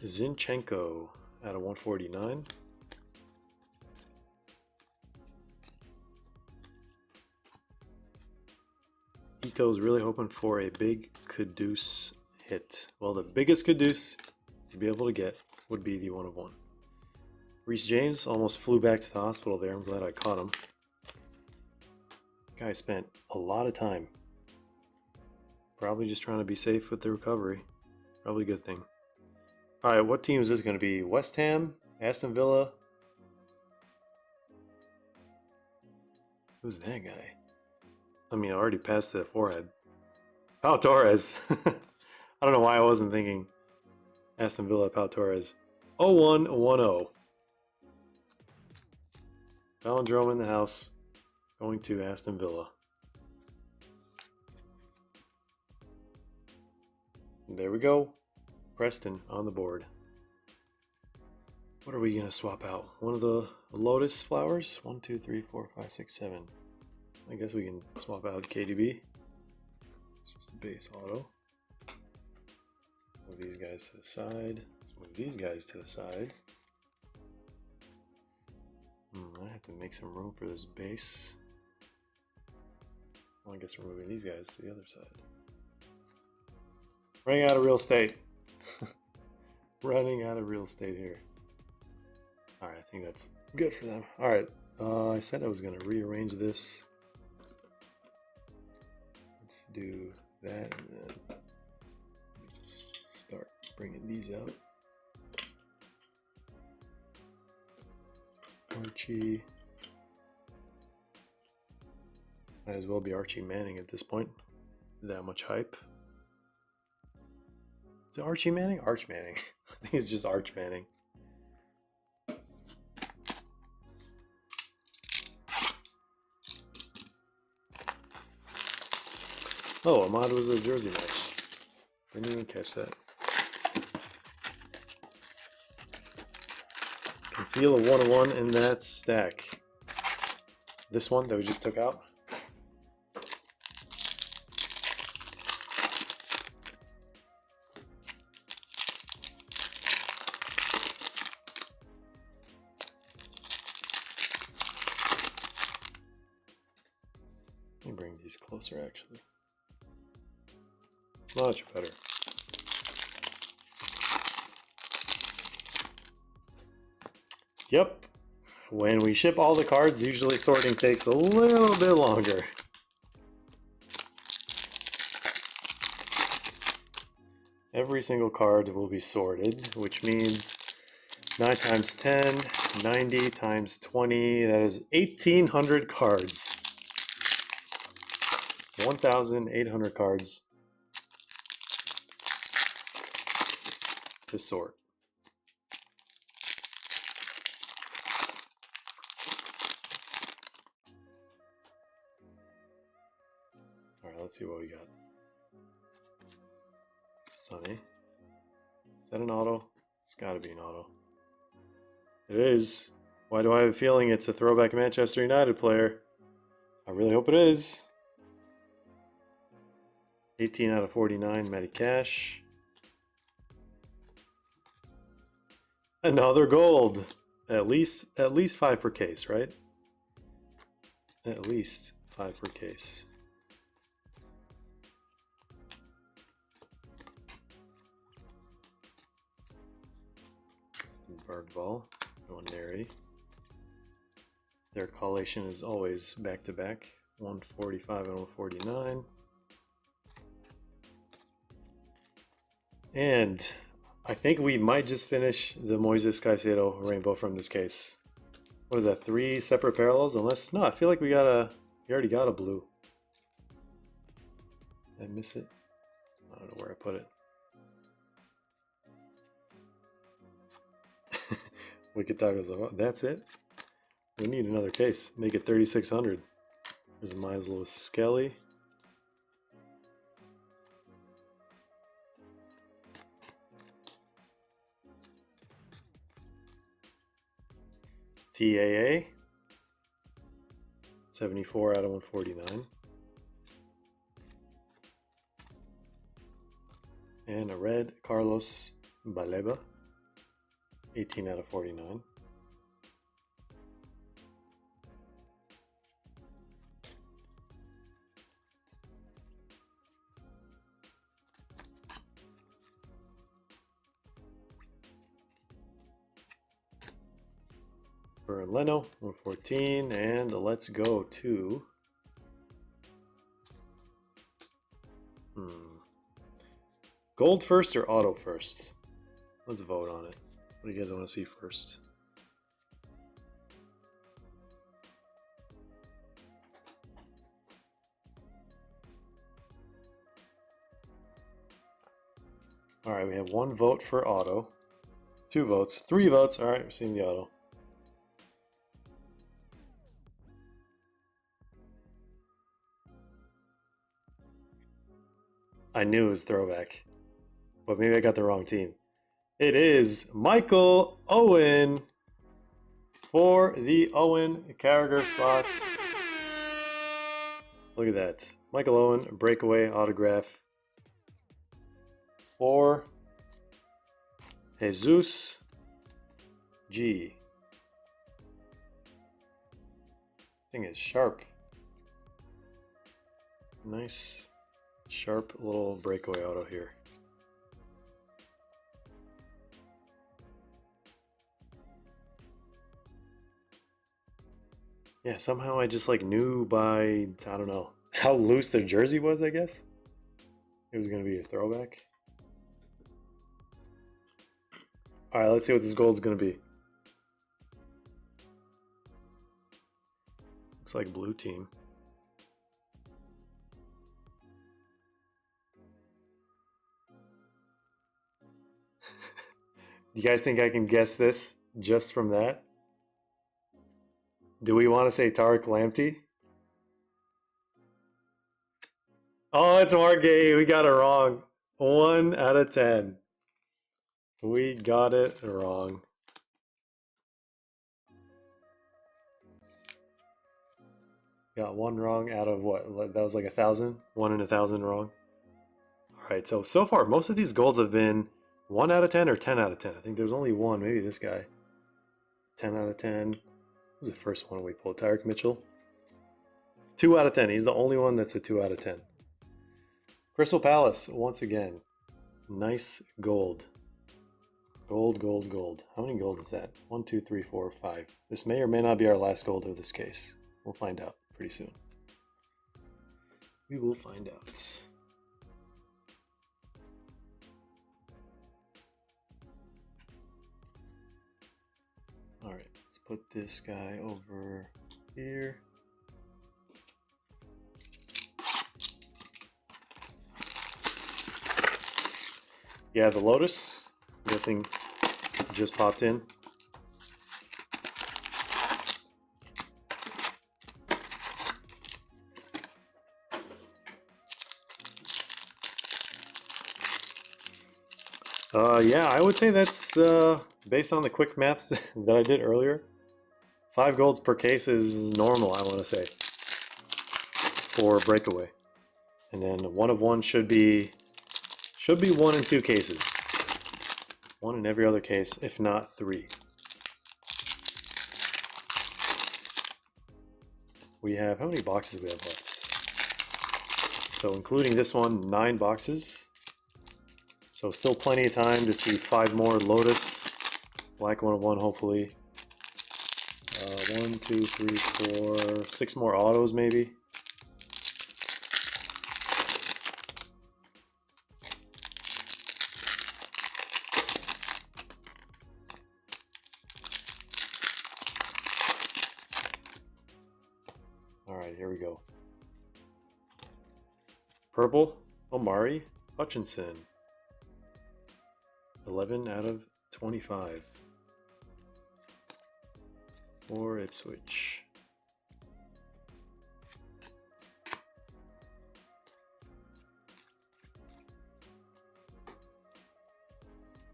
Zinchenko out of 149. Eco's really hoping for a big Caduce hit. Well, the biggest Caduce to be able to get would be the 1 of 1. Reece James almost flew back to the hospital there. I'm glad I caught him. Guy spent a lot of time. Probably just trying to be safe with the recovery. Probably a good thing. Alright, what team is this going to be? West Ham? Aston Villa? Who's that guy? I mean, I already passed to the forehead. Pau Torres. I don't know why I wasn't thinking Aston Villa, Pau Torres. 0-1-1-0. Palindrome in the house. Going to Aston Villa. There we go. Preston on the board. What are we going to swap out? One of the lotus flowers? 1, 2, 3, 4, 5, 6, 7. I guess we can swap out KDB. It's just a base auto. Move these guys to the side. Let's move these guys to the side. I have to make some room for this base. Well, I guess we're moving these guys to the other side. Running out of real estate. Running out of real estate here. Alright, I think that's good for them. Alright, I said I was going to rearrange this. Let's do that, and then let me just start bringing these out. Archie. Might as well be Archie Manning at this point. That much hype. Is it Archie Manning? Arch Manning. I think it's just Arch Manning. Oh, Ahmad was a jersey match. Didn't even catch that. Can feel a 1-1 in that stack. This one that we just took out. Let me bring these closer actually. Much better. Yep. When we ship all the cards, usually sorting takes a little bit longer. Every single card will be sorted, which means 9 times 10, 90 times 20, that is 1,800 cards. 1,800 cards to sort. Alright, let's see what we got. Sunny. Is that an auto? It's gotta be an auto. It is. Why do I have a feeling it's a throwback Manchester United player? I really hope it is. 18 out of 49, Matty Cash. Another gold. At least 5 per case, right? At least 5 per case. Bird ball, going Neri. Their collation is always back to back. 145 and 149. And I think we might just finish the Moises Caicedo rainbow from this case. What is that, 3 separate parallels? Unless, no, I feel like we already got a blue. Did I miss it? I don't know where I put it. Wicked Tacos, that's it? We need another case. Make it 3,600. There's a Miles Lewis Skelly. TAA. 74 out of 149. And a red Carlos Baleba, 18 out of 49. For Leno, 114, and let's go to gold first or auto first? Let's vote on it. What do you guys want to see first? All right, we have 1 vote for auto, 2 votes, 3 votes. All right, we're seeing the auto. I knew it was throwback, but maybe I got the wrong team. It is Michael Owen for the Owen character spots. Look at that. Michael Owen, breakaway autograph for Jesus G. Thing is sharp. Nice, sharp little breakaway auto here. Yeah, somehow I just like knew by, I don't know, how loose their jersey was, I guess. It was going to be a throwback. All right, let's see what this gold's going to be. Looks like blue team. Do you guys think I can guess this just from that? Do we want to say Tariq Lamptey? Oh, it's Margay. We got it wrong. 1 out of 10. We got it wrong. Got 1 wrong out of what? That was like 1,000? 1 in 1,000 wrong. All right, so far, most of these golds have been 1 out of 10 or 10 out of 10. I think there's only one, maybe this guy. 10 out of 10. What was the first one we pulled? Tyreek Mitchell. 2 out of 10. He's the only one that's a 2 out of 10. Crystal Palace, once again. Nice gold. Gold, gold, gold. How many golds is that? 1, 2, 3, 4, 5. This may or may not be our last gold of this case. We'll find out pretty soon. We will find out. All right, let's put this guy over here. Yeah, the Lotus, I'm guessing, just popped in. Yeah, I would say that's based on the quick maths that I did earlier. 5 golds per case is normal, I want to say, for breakaway. And then 1 of 1 should be 1 in 2 cases. 1 in every other case, if not 3. We have, how many boxes we have left? So including this one, 9 boxes. So still plenty of time to see 5 more Lotus. Black 1 of 1, hopefully. 1, 2, 3, 4, 6 more autos maybe. All right, here we go. Purple, Omari Hutchinson. 11 out of 25 for Ipswich.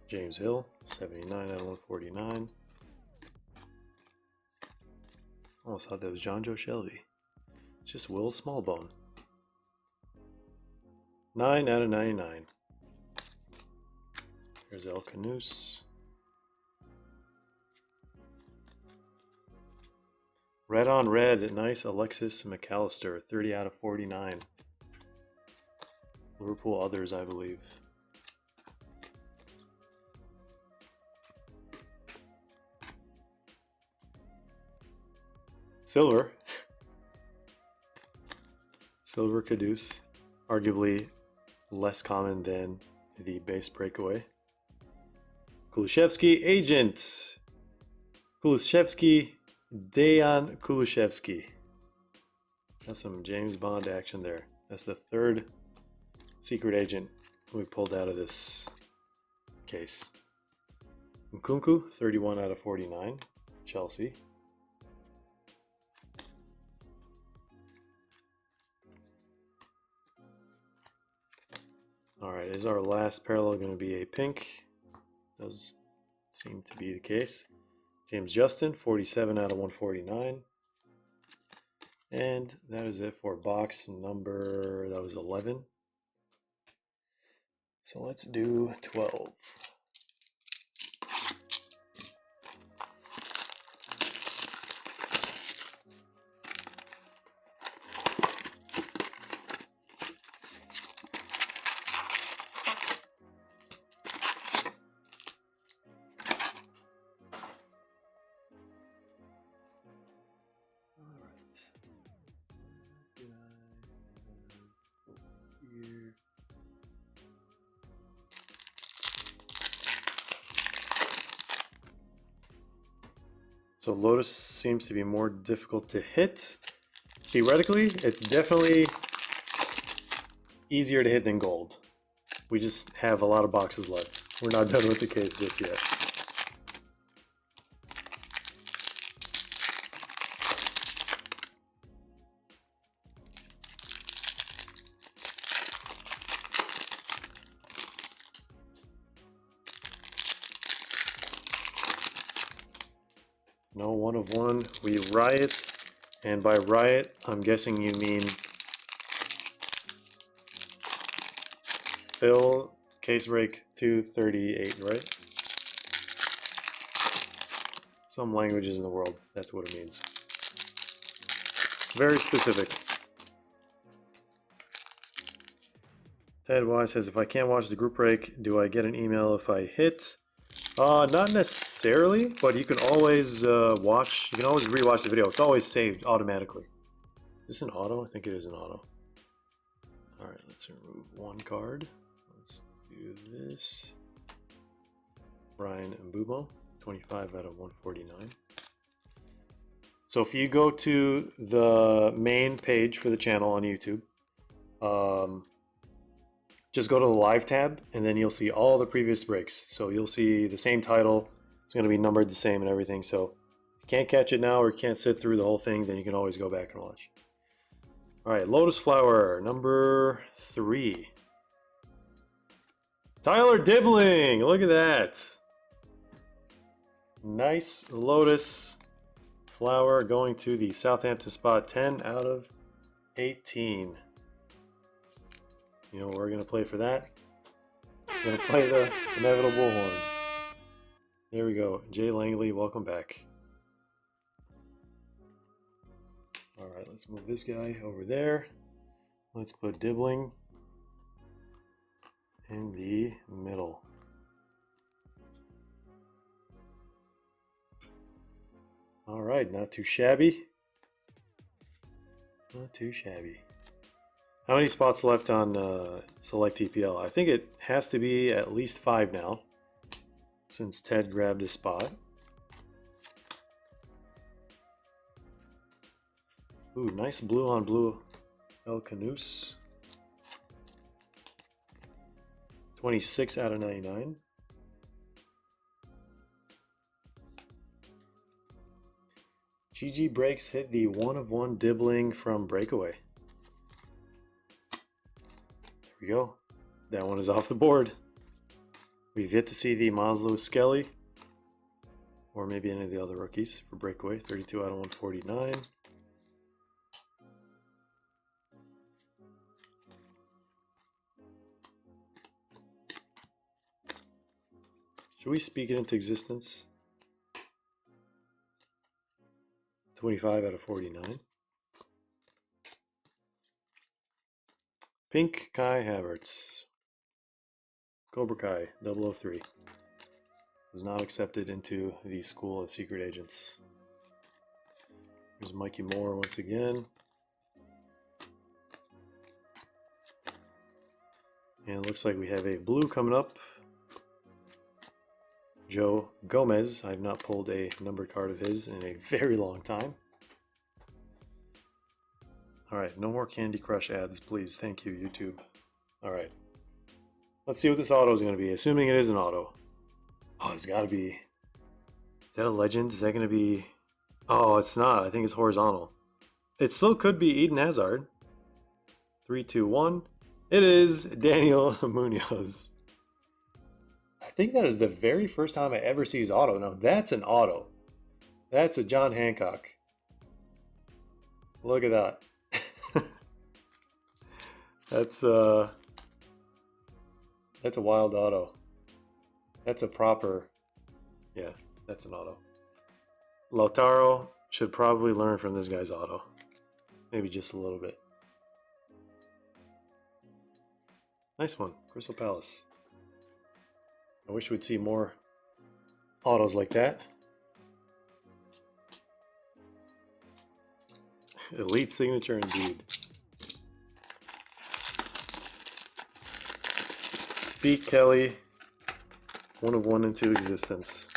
James Hill, 79 out of 149. Almost thought that was John Joe Shelby. It's just Will Smallbone. 9 out of 99. There's El Canus. Red on red, nice Alexis McAllister, 30 out of 49. Liverpool others, I believe. Silver. Silver Caduce, arguably less common than the base Breakaway. Kulusevski, agent. Kulusevski, Dejan Kulusevski. That's some James Bond action there. That's the third secret agent we pulled out of this case. Nkunku, 31 out of 49, Chelsea. Alright, is our last parallel going to be a pink? Does seem to be the case. James Justin, 47 out of 149. And that is it for box number, that was 11. So let's do 12. So Lotus seems to be more difficult to hit. Theoretically, it's definitely easier to hit than gold. We just have a lot of boxes left. We're not done with the case just yet. No, 1 of 1. We riot, and by riot, I'm guessing you mean Phil case break 238, right? Some languages in the world, that's what it means. Very specific. Ted Wise says, if I can't watch the group break, do I get an email if I hit? Not necessarily, but you can always watch, you can always rewatch the video. It's always saved automatically. Is this an auto? I think it is an auto. Alright, let's remove 1 card. Let's do this. Brian Mbumo, 25 out of 149. So if you go to the main page for the channel on YouTube, just go to the live tab and then you'll see all the previous breaks. So you'll see the same title, it's going to be numbered the same and everything. So if you can't catch it now or can't sit through the whole thing, then you can always go back and watch. All right, Lotus Flower, number 3. Tyler Dibbling, look at that. Nice Lotus Flower going to the Southampton spot, 10 out of 18. You know what we're going to play for that? We're going to play the Inevitable Bullhorns. There we go. Jay Langley, welcome back. Alright, let's move this guy over there. Let's put Dibbling in the middle. Alright, not too shabby. Not too shabby. How many spots left on Select EPL? I think it has to be at least 5 now, since Ted grabbed his spot. Ooh, nice blue on blue El Canus. 26 out of 99. GG Breaks hit the 1 of 1 Dibbling from Breakaway. There we go. That one is off the board. We've yet to see the Miles Lewis Skelly, or maybe any of the other rookies for Breakaway. 32 out of 149. Should we speak it into existence? 25 out of 49. Pink Kai Havertz. Cobra Kai 003. Was not accepted into the School of Secret Agents. There's Mikey Moore once again. And it looks like we have a blue coming up. Joe Gomez. I've not pulled a numbered card of his in a very long time. Alright, no more Candy Crush ads, please. Thank you, YouTube. Alright. Let's see what this auto is going to be, assuming it is an auto. Oh, it's got to be... Is that a legend? Is that going to be... Oh, it's not. I think it's horizontal. It still could be Eden Hazard. 3, 2, 1. It is Daniel Munoz. I think that is the very first time I ever see his auto. Now, that's an auto. That's a John Hancock. Look at that. That's a wild auto. That's a proper... Yeah, that's an auto. Lautaro should probably learn from this guy's auto. Maybe just a little bit. Nice one, Crystal Palace. I wish we'd see more autos like that. Elite signature indeed. Speak Kelly. 1 of 1 into existence.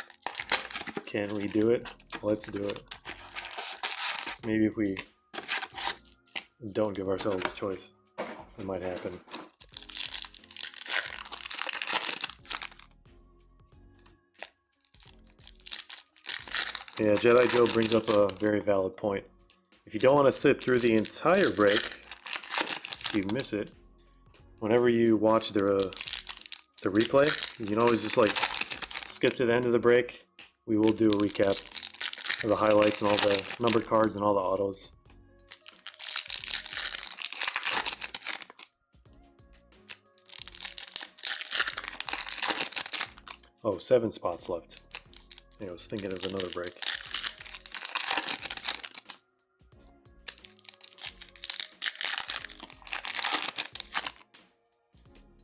Can we do it? Let's do it. Maybe if we don't give ourselves a choice, it might happen. Yeah, Jedi Joe brings up a very valid point. If you don't want to sit through the entire break, if you miss it, whenever you watch the replay, you can always just like skip to the end of the break. We will do a recap of the highlights and all the numbered cards and all the autos. Oh, 7 spots left. I was thinking of another break.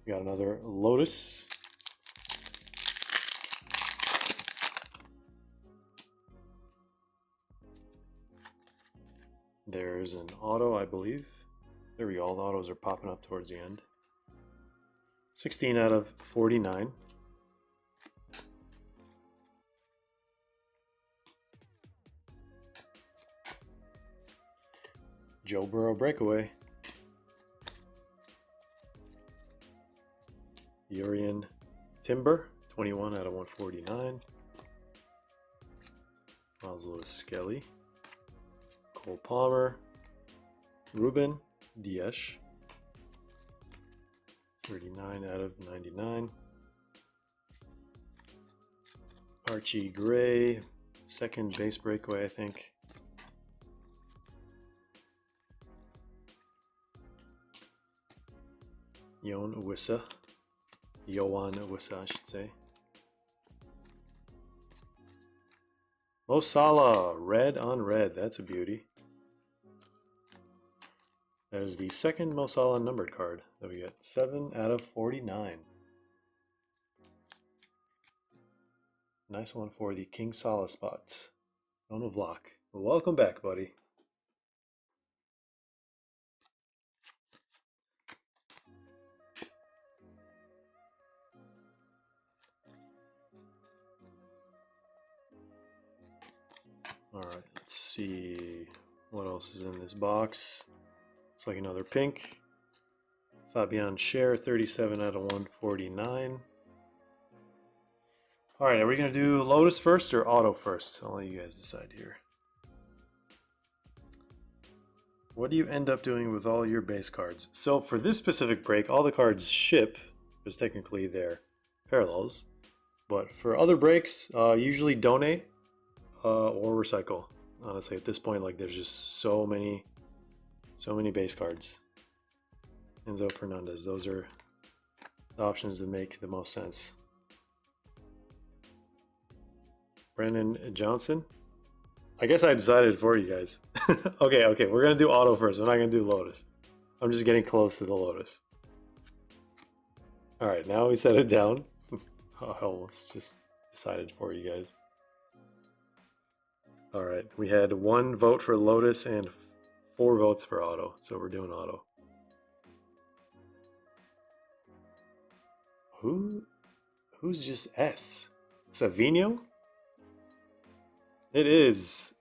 We got another Lotus. There's an auto, I believe. There we go, all the autos are popping up towards the end. 16 out of 49. Joe Burrow Breakaway. Urian Timber, 21 out of 149. Miles Lewis Skelly. Cole Palmer. Ruben Dias. 39 out of 99. Archie Gray. Second base breakaway, I think. Yoan Wissa, I should say. Mo Salah, red on red. That's a beauty. That is the second Mo Salah numbered card that we get. 7 out of 49. Nice one for the King Salah spot. Ron of Lock. Welcome back, buddy. Alright, let's see what else is in this box. Looks like another pink. Fabian Scher, 37 out of 149. Alright, are we going to do Lotus first or Auto first? I'll let you guys decide here. What do you end up doing with all your base cards? So for this specific break, all the cards ship, because technically they're parallels. But for other breaks, usually donate. Or recycle. Honestly, at this point, like there's just so many base cards. Enzo Fernandez, those are the options that make the most sense. Brennan Johnson. I guess I decided for you guys. Okay, we're gonna do auto first. We're not gonna do Lotus. I'm just getting close to the Lotus. All right, now we set it down. I almost just decided for you guys. All right, we had 1 vote for Lotus and 4 votes for auto, so we're doing auto. Who's just S? Savinho? It is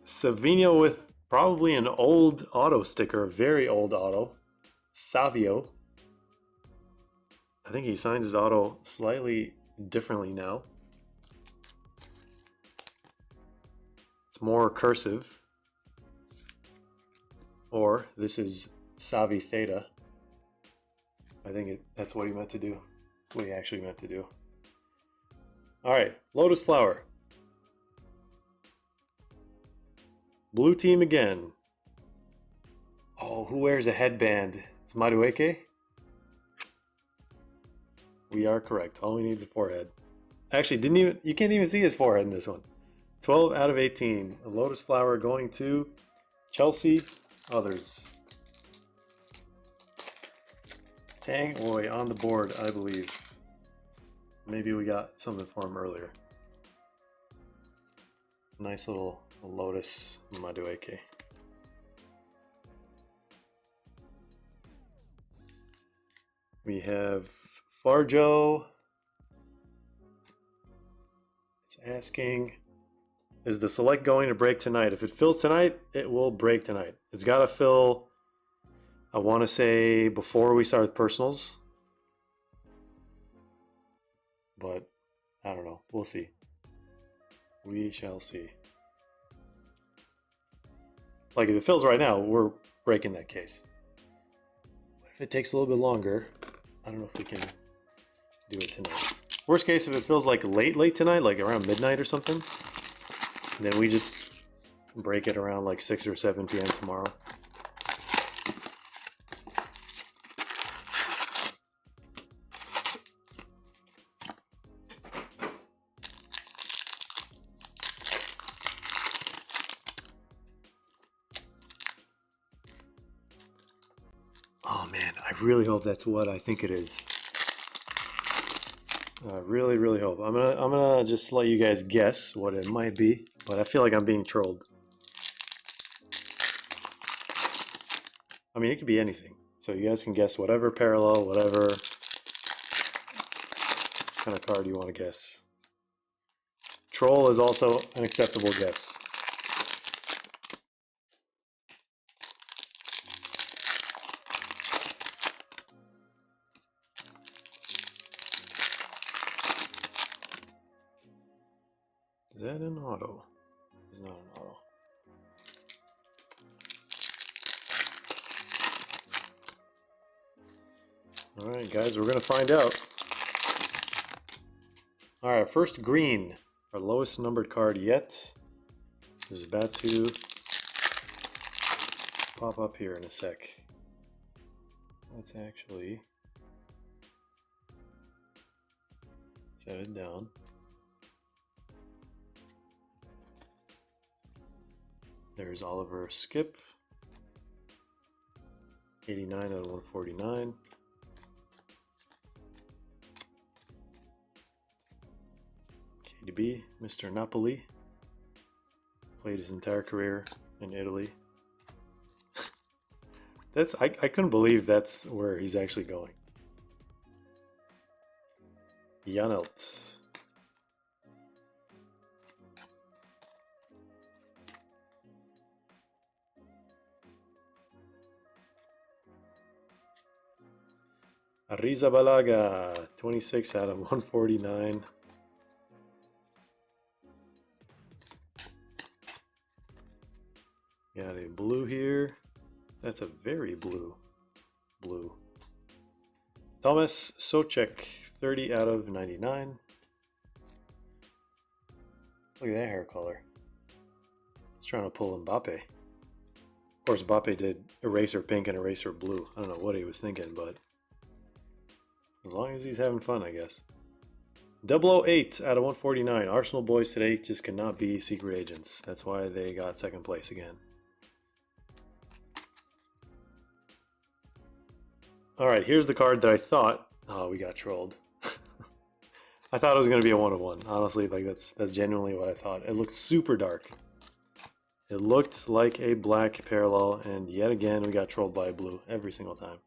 Savinho with probably an old auto sticker, very old auto. Savio. I think he signs his auto slightly differently now. It's more cursive. Or this is Savi Theta. I think that's what he meant to do. That's what he actually meant to do. All right, Lotus Flower. Blue team again. Oh, who wears a headband? It's Madueke? We are correct. All we need is a forehead. Actually, you can't even see his forehead in this one. 12 out of 18. A Lotus Flower going to Chelsea. Others. Tang Oi on the board, I believe. Maybe we got something for him earlier. Nice little Lotus Madueke. We have Farjo. It's asking, is the select going to break tonight? If it fills tonight, it will break tonight. It's got to fill, I want to say, before we start with personals. But I don't know. We'll see. We shall see. Like if it fills right now, we're breaking that case. But if it takes a little bit longer, I don't know if we can do it tonight. Worst case, if it feels like late tonight, like around midnight or something, then we just break it around like 6 or 7 p.m. tomorrow. Oh man, I really hope that's what I think it is. I really, really hope. I'm gonna just let you guys guess what it might be, but I feel like I'm being trolled. I mean, it could be anything. So you guys can guess whatever parallel, whatever kind of card you want to guess. Troll is also an acceptable guess. Is that an auto? It's not an auto. All right, guys, we're gonna find out. All right, first green, our lowest numbered card yet, is about to pop up here in a sec. Let's actually set it down. There's Oliver Skip, 89 out of 149. KDB, Mr. Napoli, played his entire career in Italy. I couldn't believe that's where he's actually going. Janelt. Arrizabalaga, 26 out of 149. Got a blue here. That's a very blue. Thomas Socek, 30 out of 99. Look at that hair color. He's trying to pull Mbappe. Of course, Mbappe did eraser pink and eraser blue. I don't know what he was thinking, but as long as he's having fun, I guess. 008 out of 149. Arsenal boys today just cannot be secret agents. That's why they got second place again. All right, here's the card that I thought. Oh, we got trolled. I thought it was going to be a 1 of 1. Honestly, like that's genuinely what I thought. It looked super dark. It looked like a black parallel, and yet again we got trolled by a blue every single time.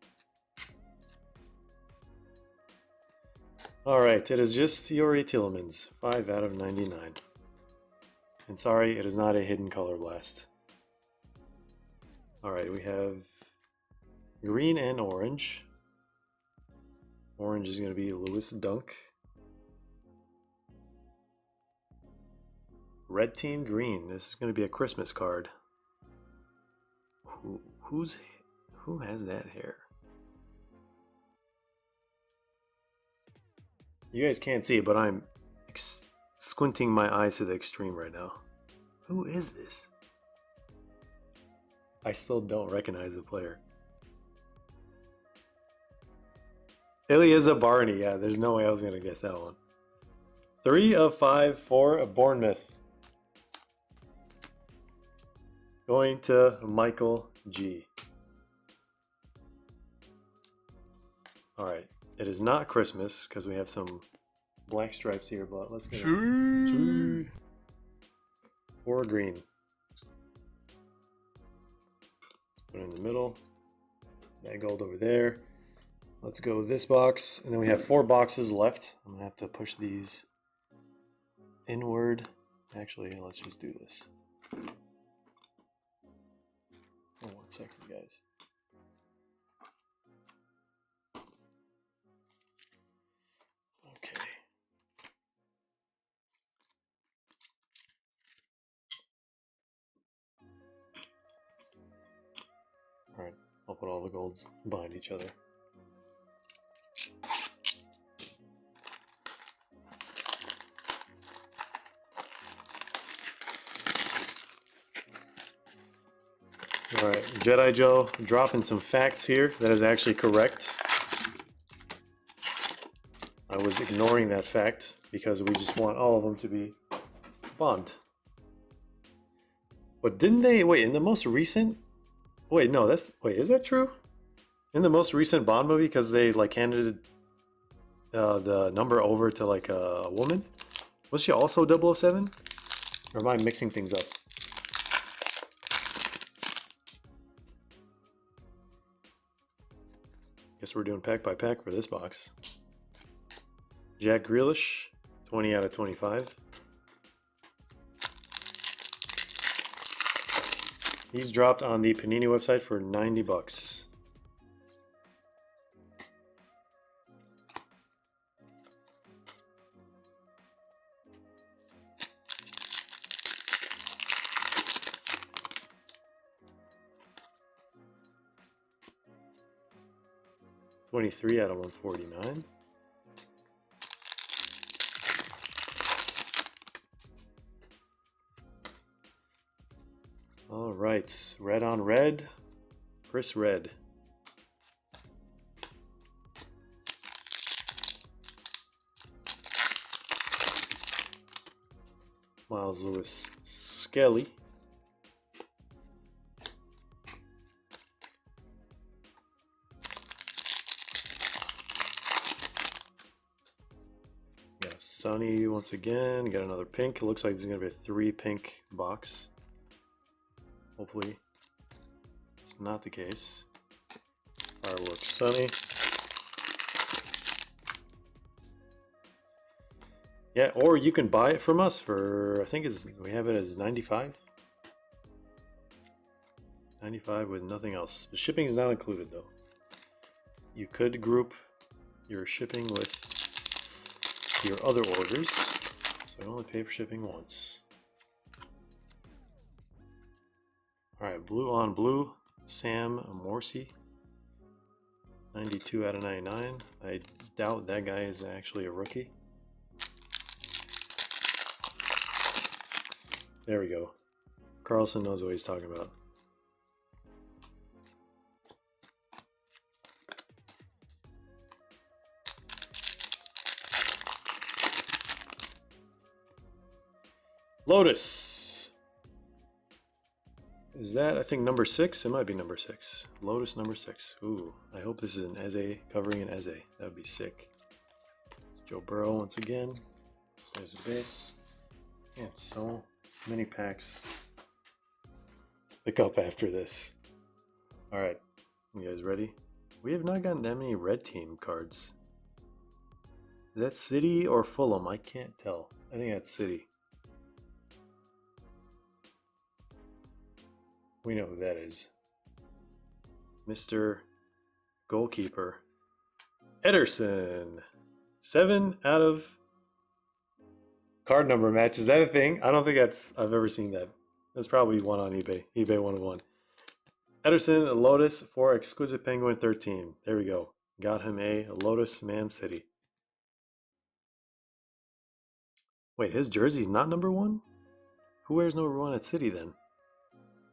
All right, it is just Yuri Tielemans, 5 out of 99. And sorry, it is not a hidden color blast. All right, we have green and orange. Orange is going to be Lewis Dunk. Red team green. This is going to be a Christmas card. Who has that hair? You guys can't see it, but I'm squinting my eyes to the extreme right now. Who is this? I still don't recognize the player. Eliza Barney. Yeah, there's no way I was going to guess that one. 3 of 5 for Bournemouth. Going to Michael G. All right. It is not Christmas because we have some black stripes here, but let's go. 4 green. Let's put it in the middle. That gold over there. Let's go this box. And then we have 4 boxes left. I'm going to have to push these inward. Actually, let's just do this. Oh, 1 second, guys. Okay. All right, I'll put all the golds behind each other. All right, Jedi Joe dropping some facts here that is actually correct. I was ignoring that fact because we just want all of them to be Bond. But didn't they, wait, in the most recent, wait, no, that's, wait, is that true? In the most recent Bond movie, because they like handed the number over to like a woman? Was she also 007? Or am I mixing things up? Guess we're doing pack by pack for this box. Jack Grealish, 20 out of 25. He's dropped on the Panini website for 90 bucks. $23 out of 149. All right, red on red, Chris Red. Miles Lewis Skelly. Got a Sunny once again, got another pink. It looks like there's gonna be a 3 pink box. Hopefully, it's not the case. Fireworks Sunny. Yeah, or you can buy it from us for, I think it's, we have it as 95. 95 with nothing else. The shipping is not included though. You could group your shipping with your other orders, so you only pay for shipping once. Alright, blue on blue, Sam Morsi, 92 out of 99. I doubt that guy is actually a rookie. There we go. Carlson knows what he's talking about. Lotus. Is that, I think, number 6? It might be number 6. Lotus number 6. Ooh, I hope this is an Eze, covering an Eze. That would be sick. Joe Burrow once again. Slice of base. Yeah, so many packs pick up after this. Alright, you guys ready? We have not gotten that many red team cards. Is that City or Fulham? I can't tell. I think that's City. We know who that is. Mr. Goalkeeper Ederson. 7 out of card number match. Is that a thing? I don't think I've ever seen that. That's probably one on eBay. eBay 101. Ederson, a Lotus for Exquisite Penguin 13. There we go. Got him a Lotus Man City. Wait, his jersey's not number 1? Who wears number 1 at City then?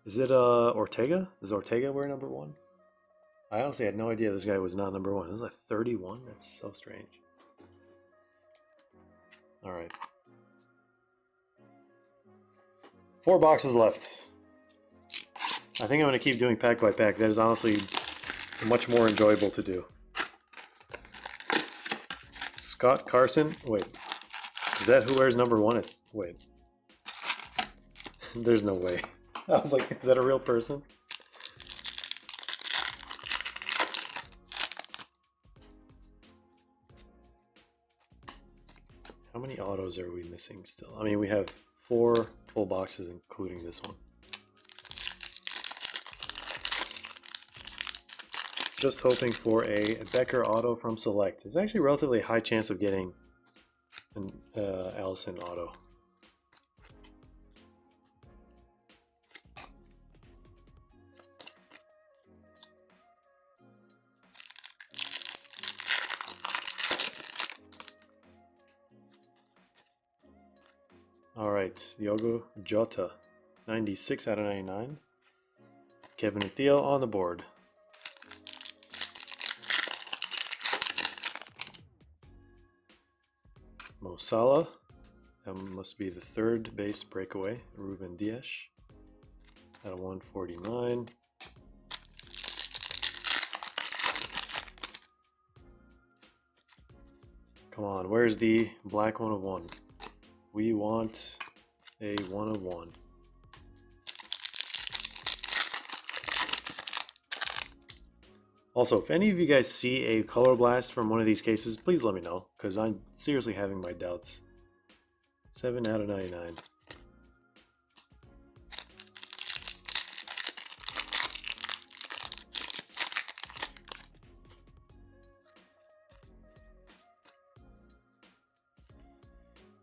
Is it Ortega? Does Ortega wear number 1? I honestly had no idea this guy was not number 1. This is like 31? That's so strange. Alright. 4 boxes left. I think I'm going to keep doing pack by pack. That is honestly much more enjoyable to do. Scott Carson. Wait. Is that who wears number 1? It's wait. There's no way. I was like, is that a real person? How many autos are we missing still? I mean, we have 4 full boxes, including this one. Just hoping for a Becker auto from Select. There's actually a relatively high chance of getting an Allison auto. Alright, Diogo Jota, 96 out of 99. Kevin and Theo on the board. Mo Salah, that must be the 3rd base breakaway. Ruben Dias, out of 149. Come on, where's the black 1 of 1? We want a 1 of 1. Also, if any of you guys see a color blast from one of these cases, please let me know, because I'm seriously having my doubts. 7 out of 99.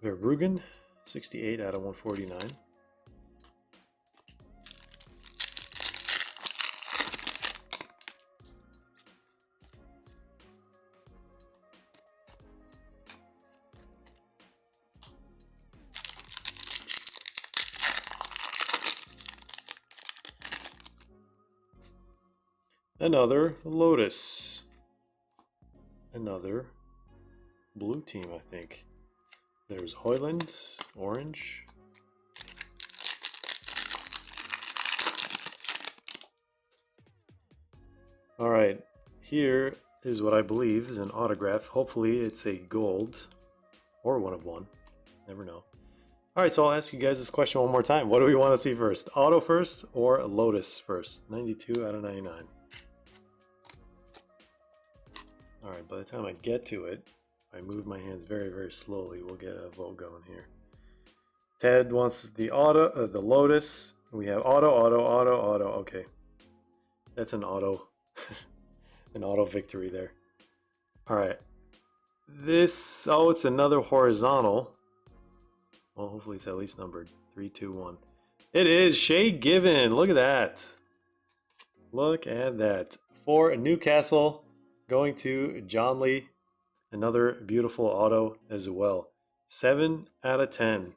Verbruggen, 68 out of 149. Another Lotus. Another blue team, I think. There's Hoyland, orange. Alright, here is what I believe is an autograph. Hopefully it's a gold or 1 of 1. Never know. Alright, so I'll ask you guys this question one more time. What do we want to see first? Auto first or Lotus first? 92 out of 99. Alright, by the time I get to it, I move my hands very, very slowly. We'll get a vote going here. Ted wants the auto, the Lotus. We have auto. Okay, that's an auto, an auto victory there. All right, this. Oh, it's another horizontal. Well, hopefully it's at least numbered 3, 2, 1. It is Shay Given. Look at that. Look at that. For Newcastle, going to John Lee. Another beautiful auto as well. 7 out of 10.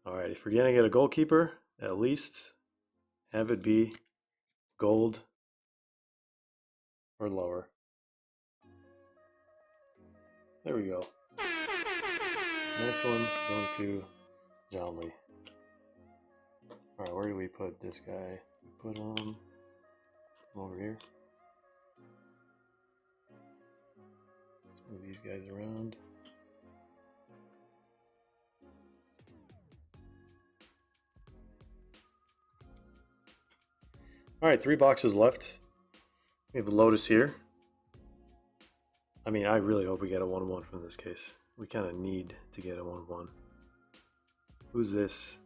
Alright, if you're going to get a goalkeeper, at least have it be gold or lower. There we go. Nice one going to John Lee. Alright, where do we put this guy? Put him over here. Let's move these guys around. Alright, 3 boxes left. We have a Lotus here. I mean, I really hope we get a 1-1 from this case. We kind of need to get a 1-1. Who's this?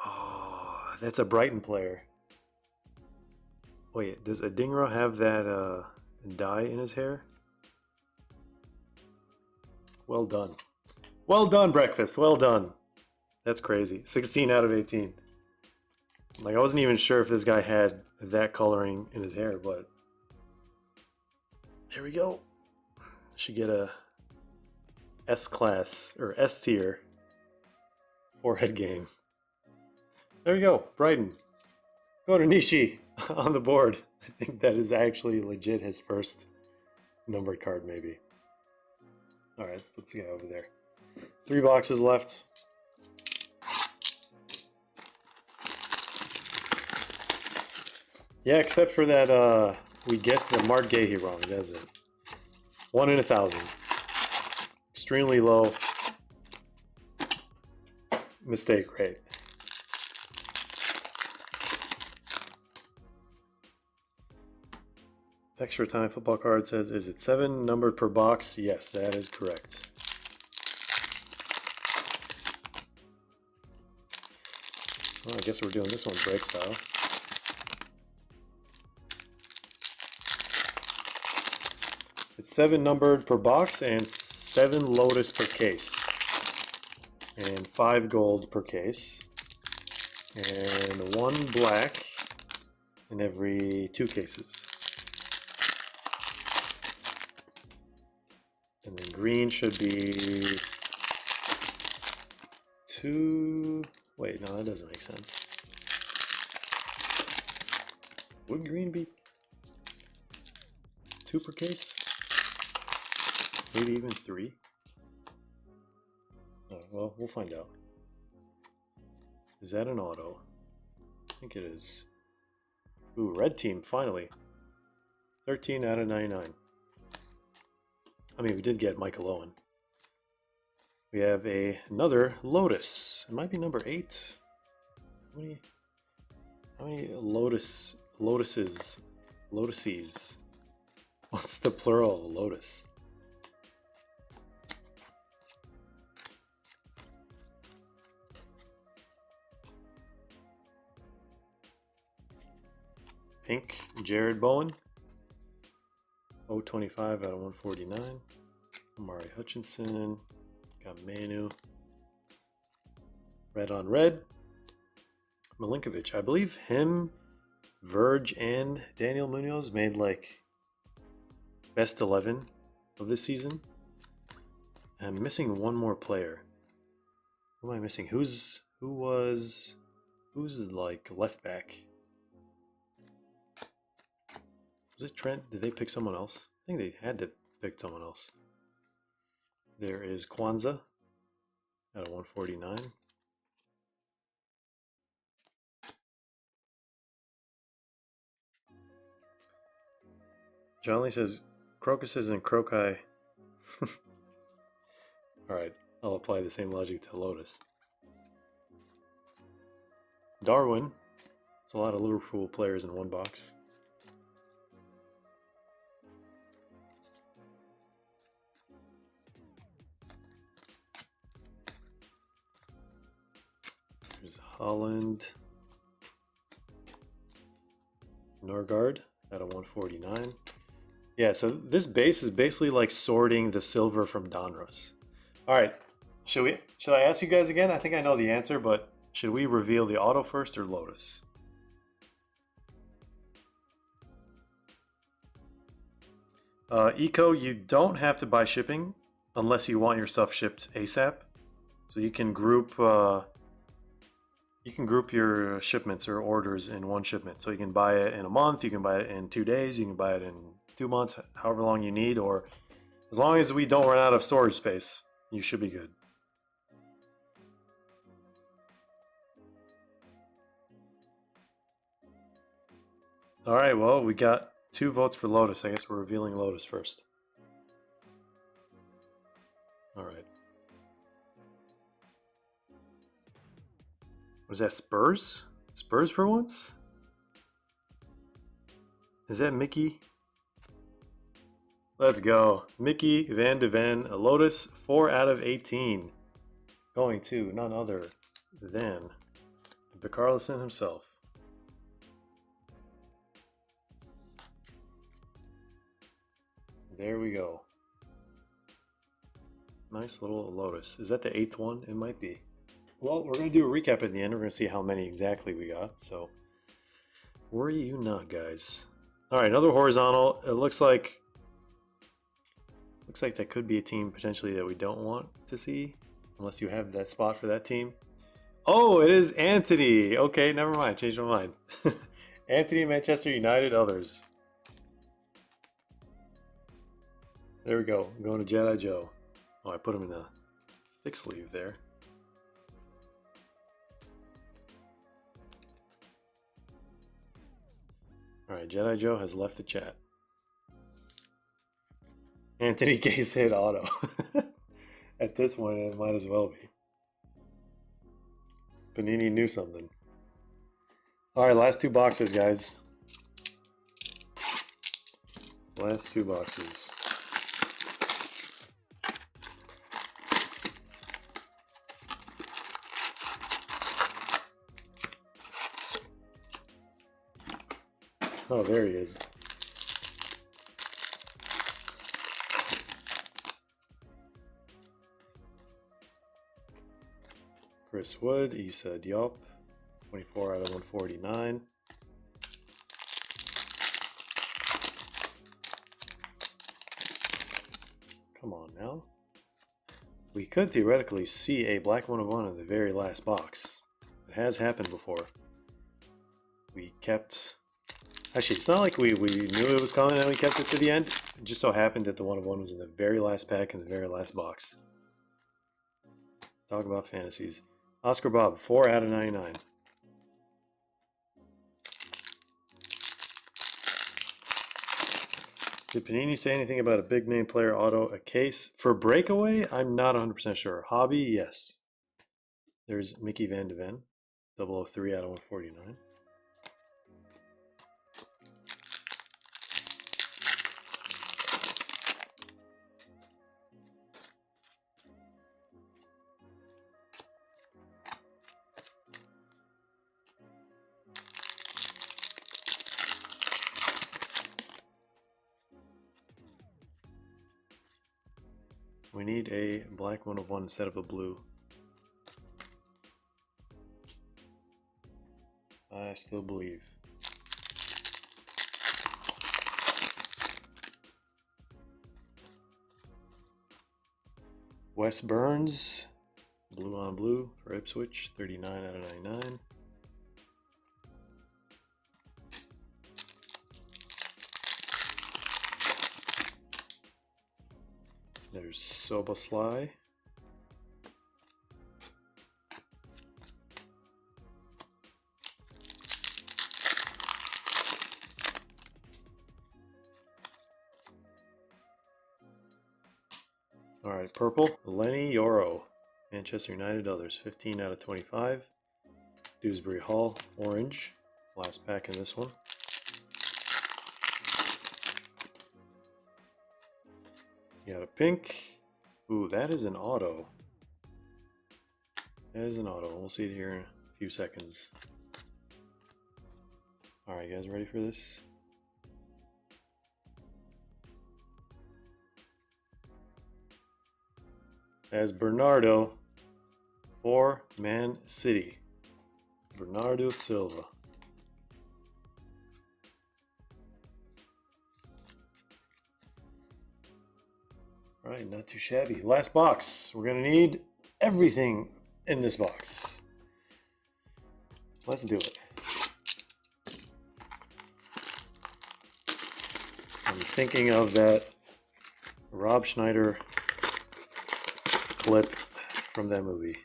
Oh, that's a Brighton player. Wait, does Adingra have that dye in his hair? Well done. Well done, Breakfast. Well done. That's crazy. 16 out of 18. Like, I wasn't even sure if this guy had that coloring in his hair, but there we go. Should get a S-class or S-tier forehead game. There we go, Brighton. Go to Nishi on the board. I think that is actually legit his first numbered card, maybe. All right, let's put this guy over there. 3 boxes left. Yeah, except for that, we guessed that Mark Gahey wrong, does it? 1 in 1,000. Extremely low. Mistake rate. Extra Time Football Card says, is it 7 numbered per box? Yes, that is correct. Well, I guess we're doing this one break style. It's 7 numbered per box and 7 Lotus per case. And 5 gold per case. And 1 black in every 2 cases. And then green should be 2... Wait, no, that doesn't make sense. Would green be 2 per case? Maybe even 3? Oh, well, we'll find out. Is that an auto? I think it is. Ooh, red team, finally. 13 out of 99. I mean, we did get Michael Owen. We have another Lotus. It might be number 8. How many Lotuses? Lotuses. What's the plural of Lotus? Pink, Jared Bowen. 025 out of 149. Amari Hutchinson. Got Manu. Red on red. Milinkovic. I believe him, Verge, and Daniel Munoz made like best 11 of this season. I'm missing one more player. Who am I missing? Who's like left back? Was it Trent? Did they pick someone else? I think they had to pick someone else. There is Kwanzaa at a 149. John Lee says crocuses and croci. Alright, I'll apply the same logic to Lotus. Darwin. It's a lot of Liverpool players in one box. There's Holland. Norgard at a 149. Yeah, so this base is basically like sorting the silver from Donruss. All right, should I ask you guys again? I think I know the answer, but should we reveal the auto first or Lotus? Eco, you don't have to buy shipping unless you want your stuff shipped ASAP. So you can group your shipments or orders in one shipment. So you can buy it in a month, you can buy it in 2 days, you can buy it in 2 months, however long you need, or as long as we don't run out of storage space. You should be good. All right, well, we got 2 votes for Lotus. I guess we're revealing Lotus first. All right. Was that Spurs? Spurs for once? Is that Mickey? Let's go. Mickey Van de Ven, a Lotus, 4 out of 18. Going to none other than Carlson himself. There we go. Nice little Lotus. Is that the 8th one? It might be. Well, we're going to do a recap at the end. We're going to see how many exactly we got. So, worry you not, guys. All right, another horizontal. It looks like that could be a team potentially that we don't want to see, unless you have that spot for that team. Oh, it is Anthony. Okay, never mind. Changed my mind. Anthony, Manchester United, others. There we go. I'm going to Jedi Joe. Oh, I put him in a thick sleeve there. Alright, Jedi Joe has left the chat. Anthony Case hit auto. At this point, it might as well be. Panini knew something. Alright, last 2 boxes, guys. Last 2 boxes. Oh, there he is. Chris Wood, Issa Diop, 24 out of 149. Come on now. We could theoretically see a black 1/1 in the very last box. It has happened before. We kept... Actually, it's not like we knew it was coming and we kept it to the end. It just so happened that the 1/1 was in the very last pack in the very last box. Talk about fantasies. Oscar Bob, 4 out of 99. Did Panini say anything about a big name player auto, a case? For Breakaway, I'm not 100% sure. Hobby, yes. There's Mickey Van de Ven, 003 out of 149. We need a black 1/1 instead of a blue. I still believe. Wes Burns, blue on blue for Ipswich, 39 out of 99. There's Soboslai. All right, purple, Lenny Yoro, Manchester United, others, 15 out of 25. Dewsbury Hall, orange, last pack in this one. You got a pink. Ooh, that is an auto. That is an auto. We'll see it here in a few seconds. All right, guys, ready for this? As Bernardo for Man City. Bernardo Silva. All right, not too shabby. Last box. We're going to need everything in this box. Let's do it. I'm thinking of that Rob Schneider clip from that movie.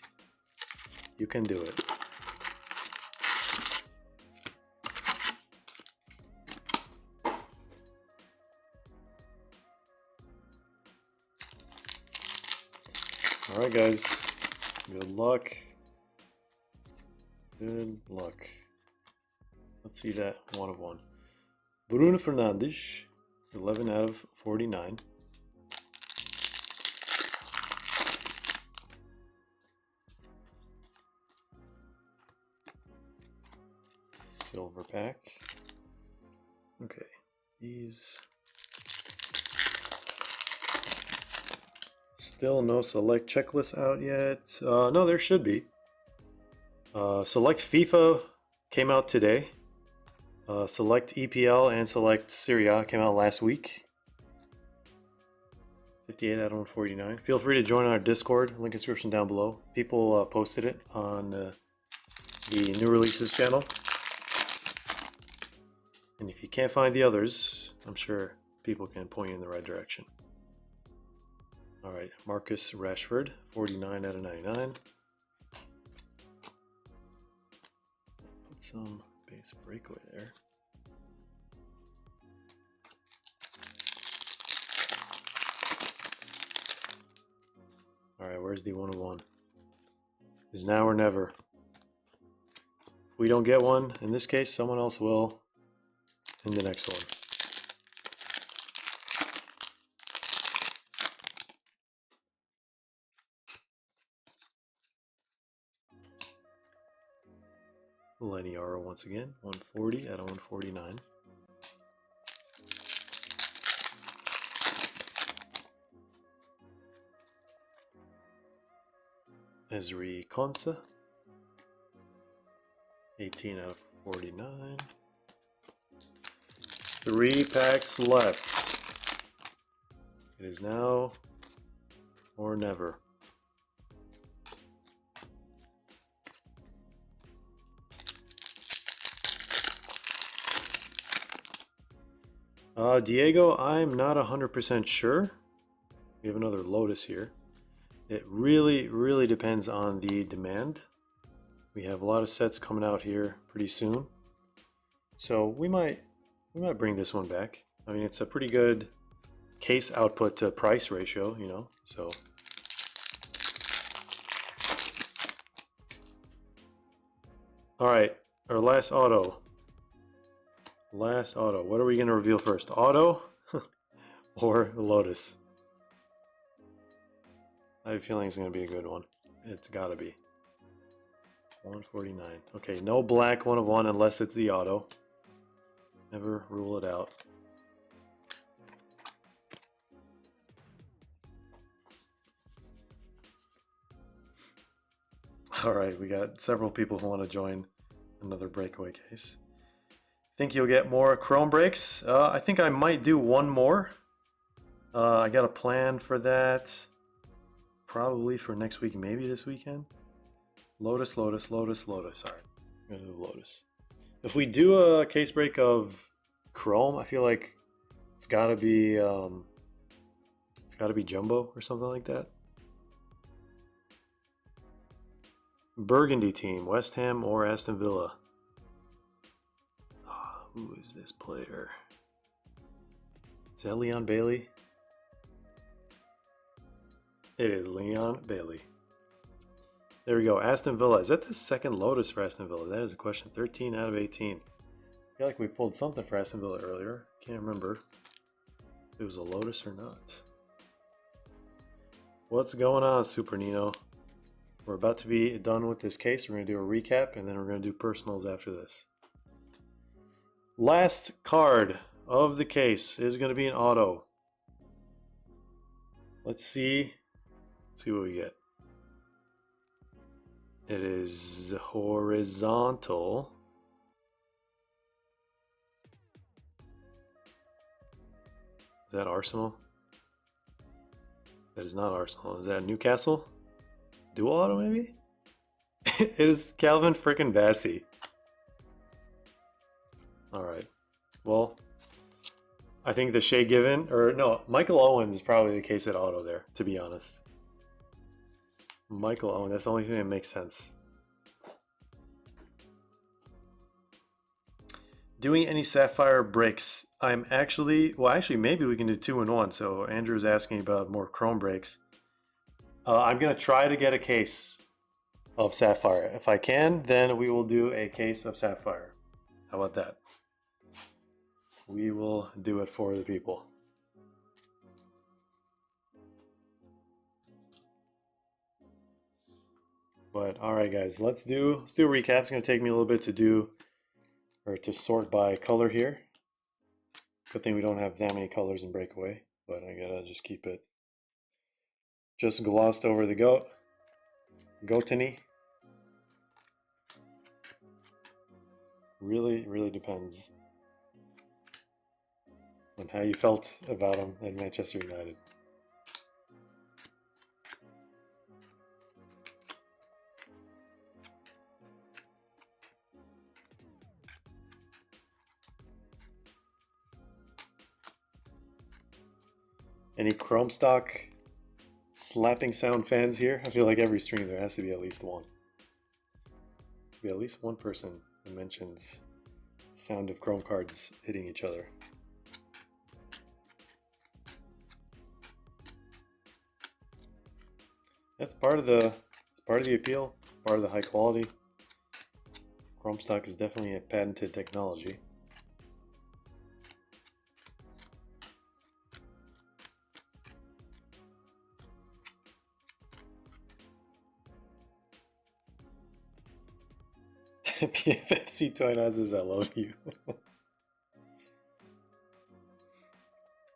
You can do it. Alright guys, good luck. Good luck. Let's see that 1 of 1. Bruno Fernandes, 11 out of 49. Silver pack. Okay, these. Still no select checklist out yet. No, there should be. Select FIFA came out today. Select EPL and Select Serie A came out last week. 58 out of 149. Feel free to join our Discord, link description down below. People posted it on the new releases channel. And if you can't find the others, I'm sure people can point you in the right direction. Alright, Marcus Rashford, 49 out of 99. Put some base breakaway there. Alright, where's the 1 of 1? Is now or never. If we don't get one, in this case, someone else will in the next one. Leniaro once again, 140 out of 149. Ezri Konsa, 18 out of 49. 3 packs left. It is now or never. Diego, I'm not 100% sure. We have another Lotus here. It really depends on the demand. We have a lot of sets coming out here pretty soon. So we might bring this one back. I mean, it's a pretty good case output to price ratio, you know, so. All right, our last auto. Last auto. What are we going to reveal first? Auto or Lotus? I have a feeling it's going to be a good one. It's got to be. 149. Okay, no black 1 of 1 unless it's the auto. Never rule it out. All right, we got several people who want to join another breakaway case. Think you'll get more chrome breaks? I think I might do one more. I got a plan for that. Probably for next week, maybe this weekend. Lotus, Lotus, Lotus, Lotus. All right, I'm gonna do Lotus. If we do a case break of chrome, I feel like it's gotta be jumbo or something like that. Burgundy team, West Ham or Aston Villa. Who is this player? Is that Leon Bailey? It is Leon Bailey. There we go. Aston Villa. Is that the second Lotus for Aston Villa? That is a question. 13 out of 18. I feel like we pulled something for Aston Villa earlier. Can't remember if it was a Lotus or not. What's going on, Super Nino? We're about to be done with this case. We're going to do a recap, and then we're going to do personals after this. Last card of the case is going to be an auto. Let's see what we get. It is horizontal. Is that Arsenal? That is not Arsenal. Is that Newcastle? Dual auto maybe? It is Calvin frickin' Bassey. Alright. Well, I think the Shea Given, or no, Michael Owen is probably the case at auto there, to be honest. Michael Owen, that's the only thing that makes sense. Doing any Sapphire breaks? I'm actually, well, actually, maybe we can do 2-in-1. So Andrew's asking about more Chrome breaks. I'm gonna try to get a case of Sapphire. If I can, then we will do a case of Sapphire. How about that? We will do it for the people. But all right, guys, let's do a recap. It's gonna take me a little bit to do, or to sort by color here. Good thing we don't have that many colors in Breakaway, but I gotta just keep it. Just glossed over the goatany. Really depends on how you felt about him at Manchester United. Any Chrome stock slapping sound fans here? I feel like every stream there has to be at least one. There has to be at least one person who mentions the sound of Chrome cards hitting each other. That's part of the appeal, part of the high quality. Chrome stock is definitely a patented technology. PFFC Toynaz says I love you.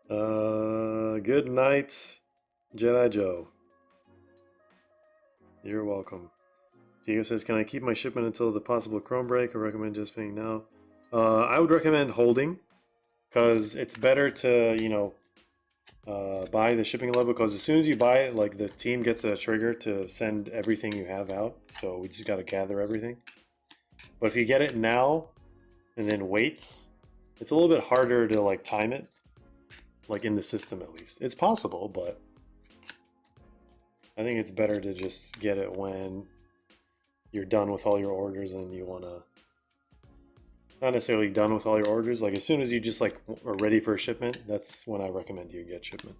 Good night, Jedi Joe. You're welcome. Diego says, can I keep my shipment until the possible Chrome break, or recommend just paying now? I would recommend holding, because it's better to, you know, buy the shipping level, because as soon as you buy it, like, the team gets a trigger to send everything you have out, so we just got to gather everything. But if you get it now and then waits, it's a little bit harder to, like, time it, like, in the system at least. It's possible, but I think it's better to just get it when you're done with all your orders and you want to, not necessarily done with all your orders, like as soon as you just like are ready for a shipment, that's when I recommend you get shipment.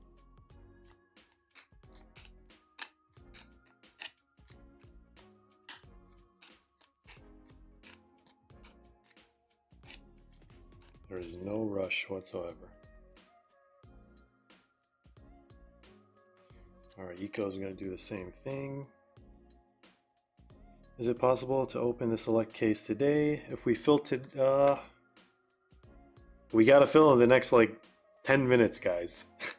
There's no rush whatsoever. Alright, Eco's going to do the same thing. Is it possible to open the select case today? If we fill we got to fill in the next like 10 minutes, guys. If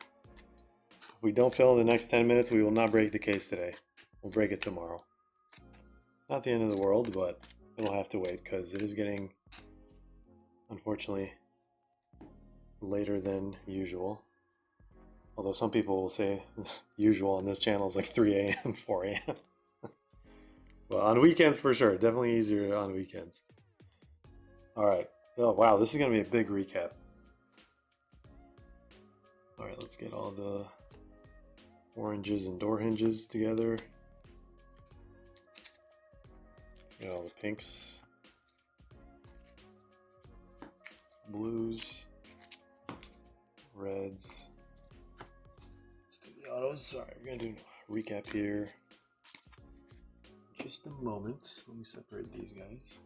we don't fill in the next 10 minutes, we will not break the case today. We'll break it tomorrow. Not the end of the world, but it'll have to wait because it is getting, unfortunately, later than usual. Although some people will say usual on this channel is like 3 a.m., 4 a.m. Well, on weekends for sure. Definitely easier on weekends. Alright. Oh, wow. This is going to be a big recap. Alright, let's get all the oranges and door hinges together. Let's get all the pinks. Blues. Reds. Let's do the autos. Sorry, we're going to do a recap here. Just a moment. Let me separate these guys.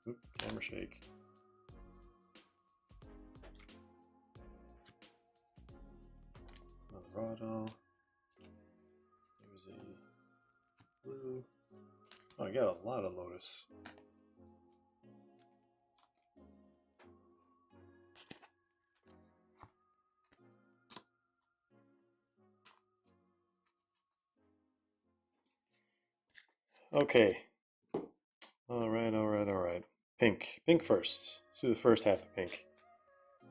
Oop, camera shake. Colorado. There's a blue. Oh, I got a lot of Lotus. Okay. Alright. Pink. Pink first. Let's do the first half of pink.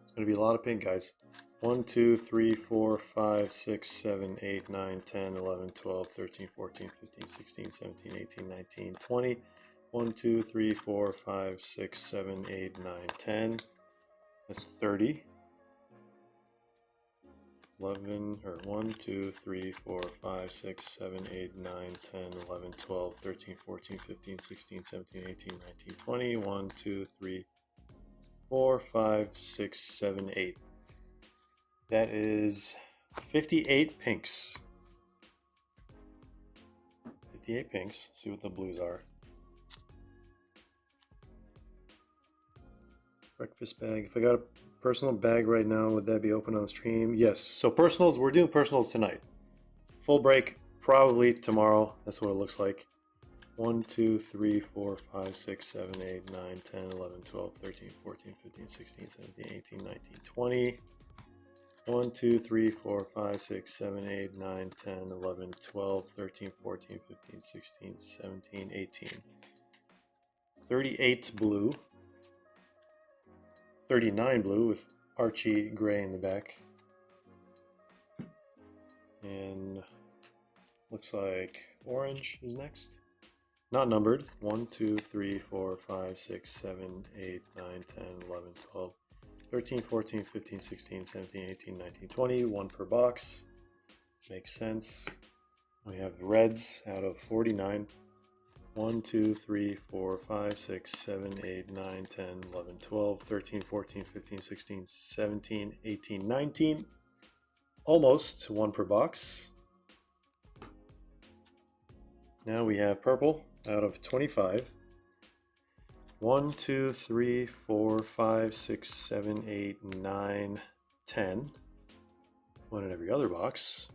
It's going to be a lot of pink, guys. 1, 2, 3, 4, 5, 6, 7, 8, 9, 10, 11, 12, 13, 14, 15, 16, 17, 18, 19, 20. 1, 2, 3, 4, 5, 6, 7, 8, 9, 10. That's 30. 11 or 1, 2, 3, 4, 5, 6, 7, 8, 9, 10, 11, 12, 13, 14, 15, 16, 17, 18, 19, 20. 1, 2, 3, 4, 5, 6, 7, 8. That is 58 pinks. 58 pinks. Let's see what the blues are. Breakfast bag. If I got a personal bag right now, would that be open on stream? Yes. So personals, we're doing personals tonight. Full break probably tomorrow. That's what it looks like. 1, 2, 3, 4, 5, 6, 7, 8, 9, 10, 11, 12, 13, 14, 15, 16, 17, 18, 19, 20. 1, 2, 3, 4, 5, 6, 7, 8, 9, 10, 11, 12, 13, 14, 15, 16, 17, 18. 38 blue. 39 blue with Archie gray in the back. And looks like orange is next. Not numbered. 1, 2, 3, 4, 5, 6, 7, 8, 9, 10, 11, 12, 13, 14, 15, 16, 17, 18, 19, 20. 1 per box. Makes sense. We have reds out of 49. 1, 2, 3, 4, 5, 6, 7, 8, 9, 10, 11, 12, 13, 14, 15, 16, 17, 18, 19. Almost 1 per box. Now we have purple out of 25. 1, 2, 3, 4, 5, 6, 7, 8, 9, 10. 1 in every other box.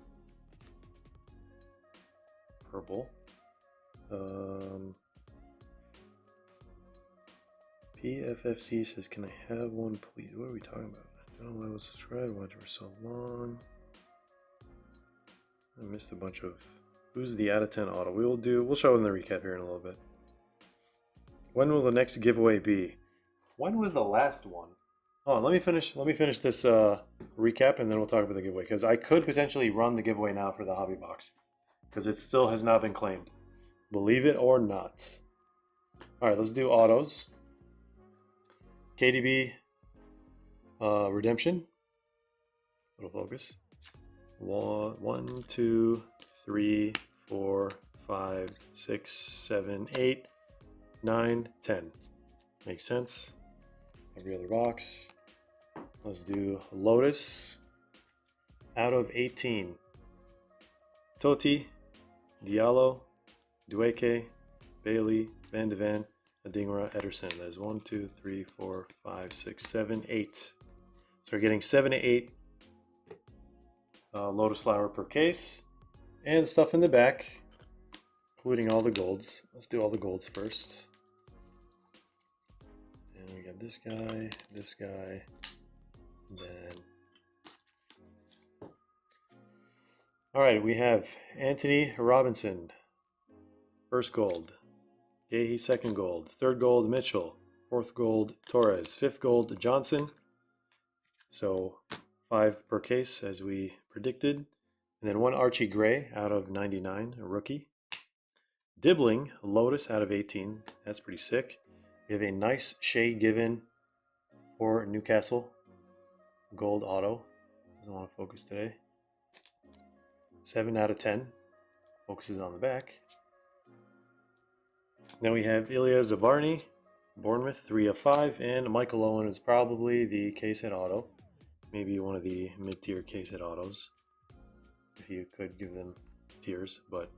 Purple. PFFC says, can I have one, please? What are we talking about? I don't know why I was subscribed. Watched for so long. I missed a bunch of. Who's the out of 10 auto? We'll show in the recap here in a little bit. When will the next giveaway be? When was the last one? Oh, let me finish this recap and then we'll talk about the giveaway, because I could potentially run the giveaway now for the hobby box because it still has not been claimed. Believe it or not. All right, let's do autos. KDB redemption. Little focus. 1, 2, 3, 4, 5, 6, 7, 8, 9, 10. Makes sense. Every other box. Let's do Lotus out of 18. Totti, Diallo, Dueke, Bailey, Van de Ven, Adingra, Ederson. That is 1, 2, 3, 4, 5, 6, 7, 8. So we're getting 7 to 8 Lotus flower per case. And stuff in the back, including all the golds. Let's do all the golds first. And we got this guy, then. All right, we have Anthony Robinson, first gold. Gahey, second gold. Third gold, Mitchell. Fourth gold, Torres. Fifth gold, Johnson. So 5 per case, as we predicted. And then 1 Archie Gray out of 99, a rookie. Dibbling, Lotus out of 18. That's pretty sick. We have a nice Shea Given for Newcastle. Gold auto. Doesn't want to focus today. 7 out of 10. Focuses on the back. Then we have Ilya Zabarny, Bournemouth, 3 of 5. And Michael Owen is probably the case hit auto. Maybe one of the mid-tier case hit autos, if you could give them tiers. But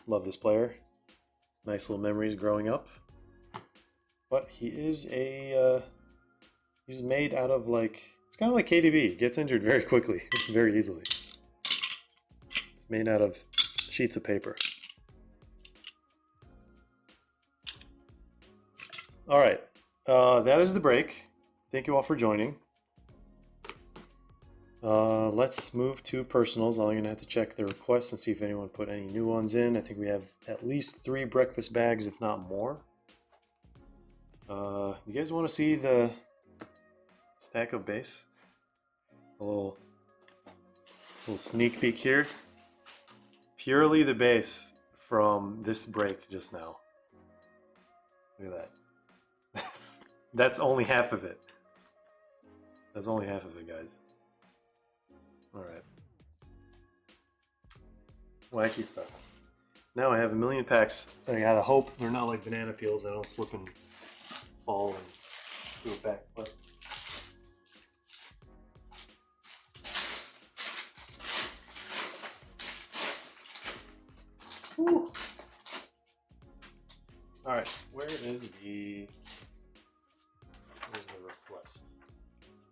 love this player. Nice little memories growing up. But he is he's made out of, like, it's kind of like KDB. Gets injured very quickly, very easily. It's made out of sheets of paper. All right, that is the break. Thank you all for joining. Let's move to personals. I'm going to have to check the requests and see if anyone put any new ones in. I think we have at least 3 breakfast bags, if not more. You guys want to see the stack of base? A little sneak peek here. Purely the base from this break just now. Look at that. That's only half of it. That's only half of it, guys. All right. Wacky stuff. Now I have a million packs. I gotta hope they're not like banana peels. I don't slip and fall and do a backflip. Whew. All right, where's the request?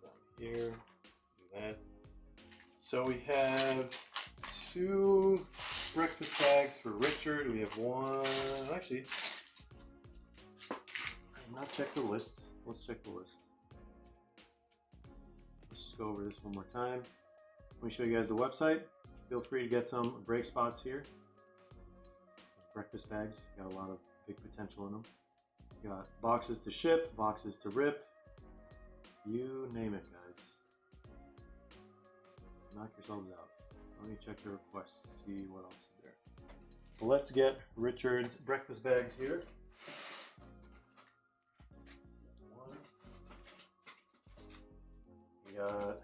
Down here, do that. So we have 2 breakfast bags for Richard. We have 1, actually, I've not checked the list. Let's check the list. Let's just go over this one more time. Let me show you guys the website. Feel free to get some break spots here. Breakfast bags, got a lot of big potential in them. You got boxes to ship, boxes to rip, you name it, guys. Knock yourselves out. Let me check the requests, see what else is there. So let's get Richard's breakfast bags here. 1. We got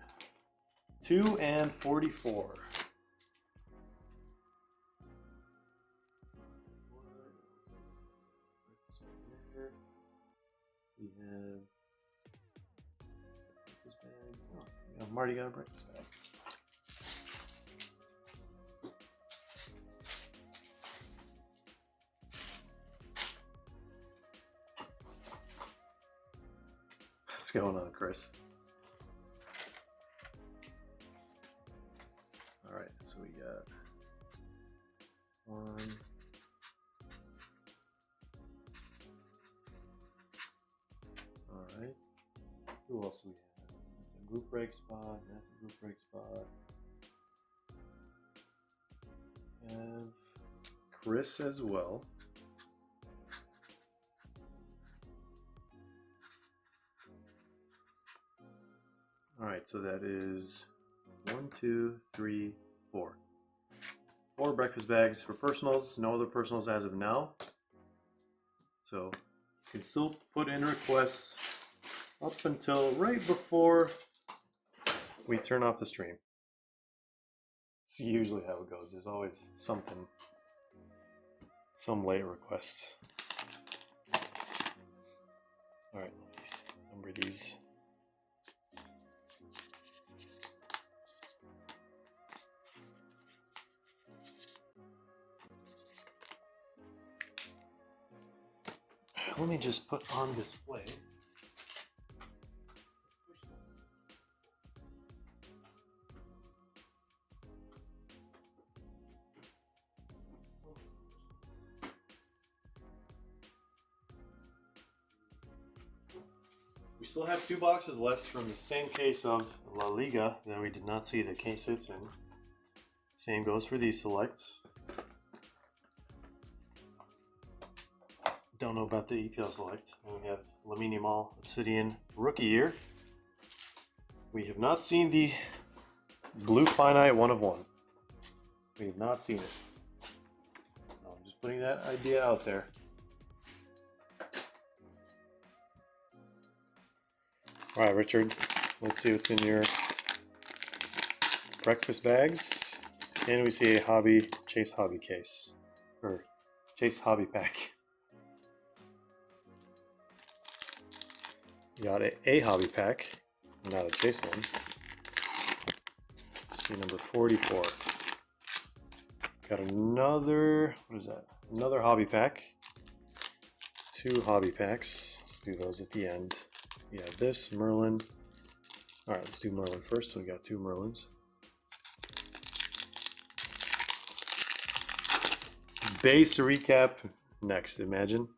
2 and 44. We have breakfast bag. Oh, yeah, Marty got a breakfast bag. What's going on, Chris? All right, so we got 1. All right. Who else do we have? That's a group break spot. That's a group break spot. We have Chris as well. All right, so that is 1, 2, 3, 4. 4 breakfast bags for personals. No other personals as of now. So you can still put in requests up until right before we turn off the stream. It's usually how it goes. There's always something, some late requests. All right, number these. Let me just put on display. We still have 2 boxes left from the same case of La Liga that we did not see the case it's in. Same goes for these selects. Don't know about the EPL select. And we have Lamine Yamal Obsidian Rookie Year. We have not seen the Blue Finite 1 of 1. We have not seen it. So I'm just putting that idea out there. All right, Richard, let's see what's in your breakfast bags. And we see a Chase Hobby case, or Chase Hobby pack. Got a Hobby pack, not a Chase one. Let's see, number 44. Got another, what is that? Another Hobby pack. 2 Hobby packs. Let's do those at the end. Yeah, this, Merlin. All right, let's do Merlin first. So we got 2 Merlins. Base recap next, imagine.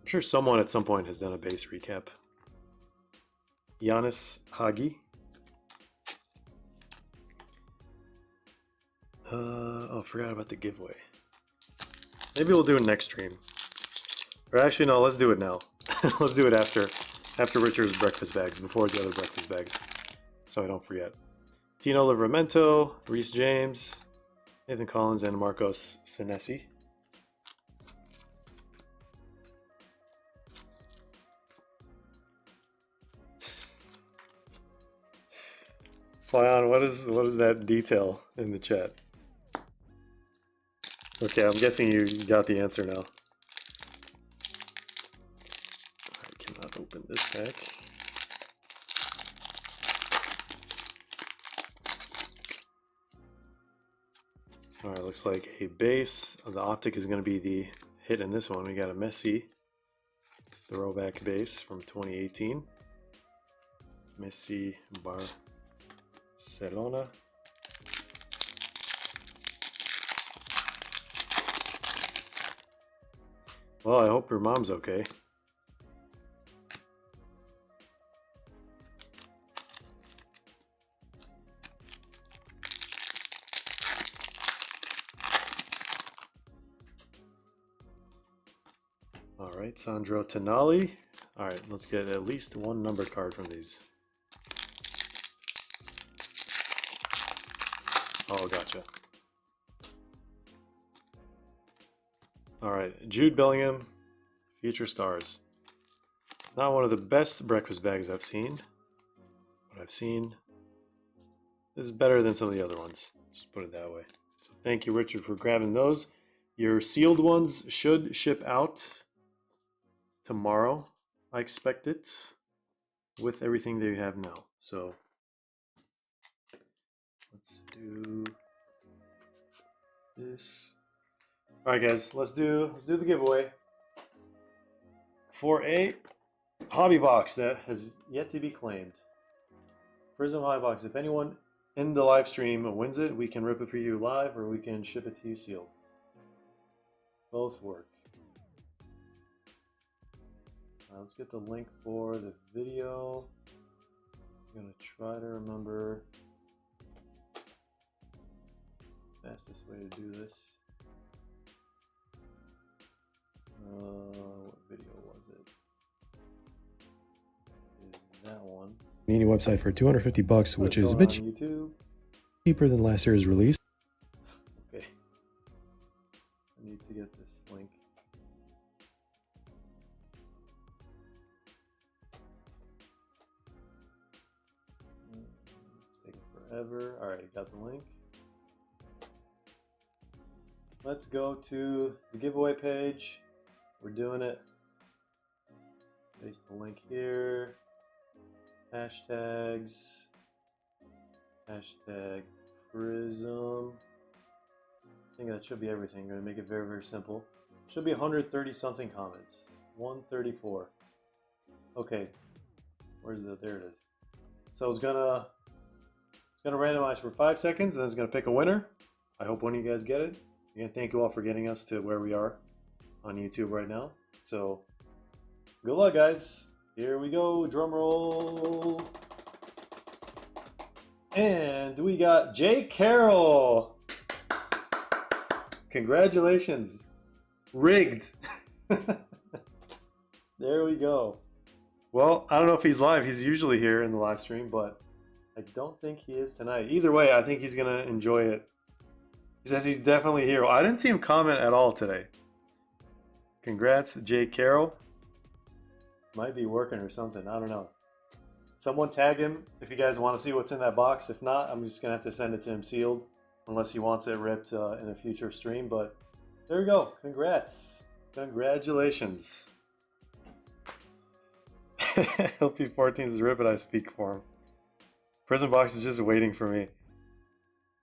I'm sure someone at some point has done a base recap. Giannis Hagi. Oh, forgot about the giveaway. Maybe we'll do it next stream. Or actually, no, let's do it now. Let's do it after Richard's breakfast bags, before the other breakfast bags, so I don't forget. Tino Livramento, Reece James, Nathan Collins, and Marcos Senesi. Fly what is that detail in the chat? Okay, I'm guessing you got the answer now. I cannot open this pack. Alright, looks like a base. The optic is going to be the hit in this one. We got a Messi throwback base from 2018. Messi Barcelona. Well, I hope your mom's okay. All right, Sandro Tonali. All right, let's get at least one numbered card from these. Oh, gotcha. All right, Jude Bellingham, Future Stars. Not one of the best breakfast bags I've seen, but I've seen this is better than some of the other ones. Just put it that way. So thank you, Richard, for grabbing those. Your sealed ones should ship out tomorrow, I expect it, with everything that you have now. So let's do this. All right, guys, let's do the giveaway for a hobby box that has yet to be claimed. Prizm hobby box. If anyone in the live stream wins it, we can rip it for you live, or we can ship it to you sealed. Both work. Let's get the link for the video. I'm gonna try to remember the fastest way to do this. What video was it? Is that one? Panini website for $250, which is a bit cheaper than last year's release. Okay. I need to get this link. It's taking forever. Alright, got the link. Let's go to the giveaway page. We're doing it. Paste the link here. Hashtags. Hashtag Prizm. I think that should be everything. I'm going to make it very, very simple. Should be 130 something comments. 134. Okay. Where's it? There it is. So it's gonna randomize for 5 seconds, and then it's gonna pick a winner. I hope one of you guys get it. Again, thank you all for getting us to where we are on YouTube right now. So good luck, guys. Here we go. Drum roll. And we got Jay Carroll. Congratulations. Rigged. There we go. Well, I don't know if he's live. He's usually here in the live stream, but I don't think he is tonight. Either way, I think he's going to enjoy it. He says he's definitely here. Well, I didn't see him comment at all today. Congrats, Jay Carroll. Might be working or something. I don't know. Someone tag him if you guys want to see what's in that box. If not, I'm just going to have to send it to him sealed, unless he wants it ripped in a future stream. But there you go. Congrats. Congratulations. LP14 is rip it, I speak for him. Prizm box is just waiting for me.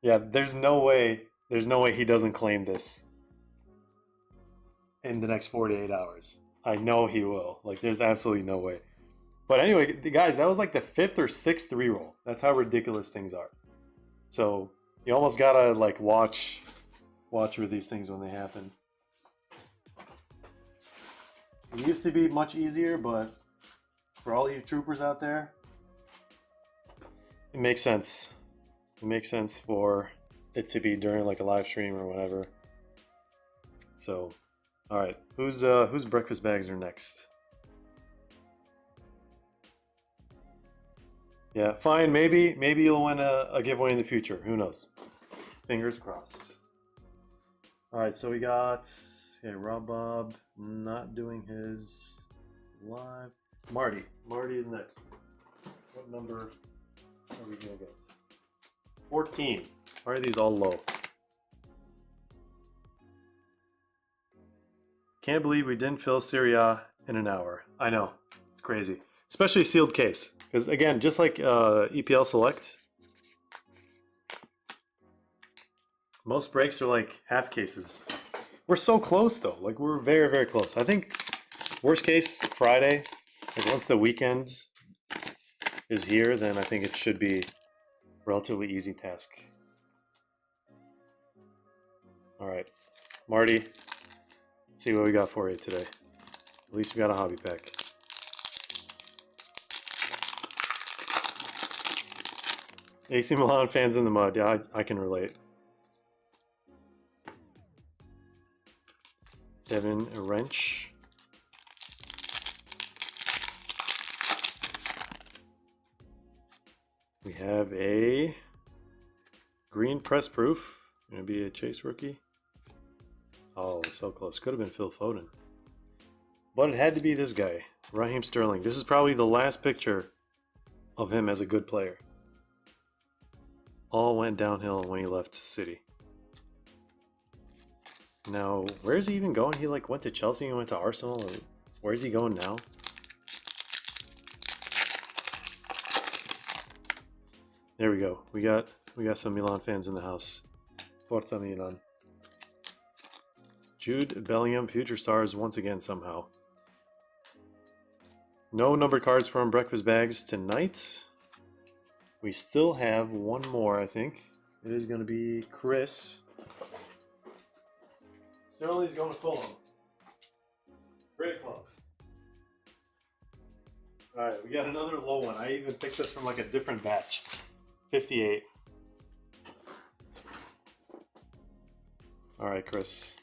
Yeah, there's no way he doesn't claim this in the next 48 hours. I know he will. Like, there's absolutely no way. But anyway, guys, that was like the 5th or 6th reroll. That's how ridiculous things are. So you almost gotta like watch for these things when they happen. It used to be much easier, but for all you troopers out there, it makes sense. It makes sense for it to be during like a live stream or whatever. So, all right, whose breakfast bags are next? Yeah, fine. Maybe you'll win a giveaway in the future. Who knows? Fingers crossed. All right, so we got Rob Bob not doing his live. Marty is next. What number are we gonna get? 14. Why are these all low? Can't believe we didn't fill Serie A in an hour. I know, it's crazy. Especially sealed case. Because again, just like EPL Select, most breaks are like half cases. We're so close though. Like we're very, very close. I think worst case Friday, like once the weekend is here, then I think it should be a relatively easy task. All right, Marty, let's see what we got for you today. At least we got a hobby pack. AC Milan fans in the mud. Yeah, I can relate. Devin Wrench. We have a green press proof. Gonna be a Chase rookie. Oh, so close. Could have been Phil Foden. But it had to be this guy, Raheem Sterling. This is probably the last picture of him as a good player. All went downhill when he left City. Now, where is he even going? He like went to Chelsea and went to Arsenal. Or where is he going now? There we go. We got some Milan fans in the house. Forza Milan. Jude Bellingham, future stars once again somehow. No numbered cards from breakfast bags tonight. We still have one more, I think. It is going to be Chris. Sterling's going to Fulham. Great club. Alright, we got another low one. I even picked this from like a different batch. 58. Alright, Chris.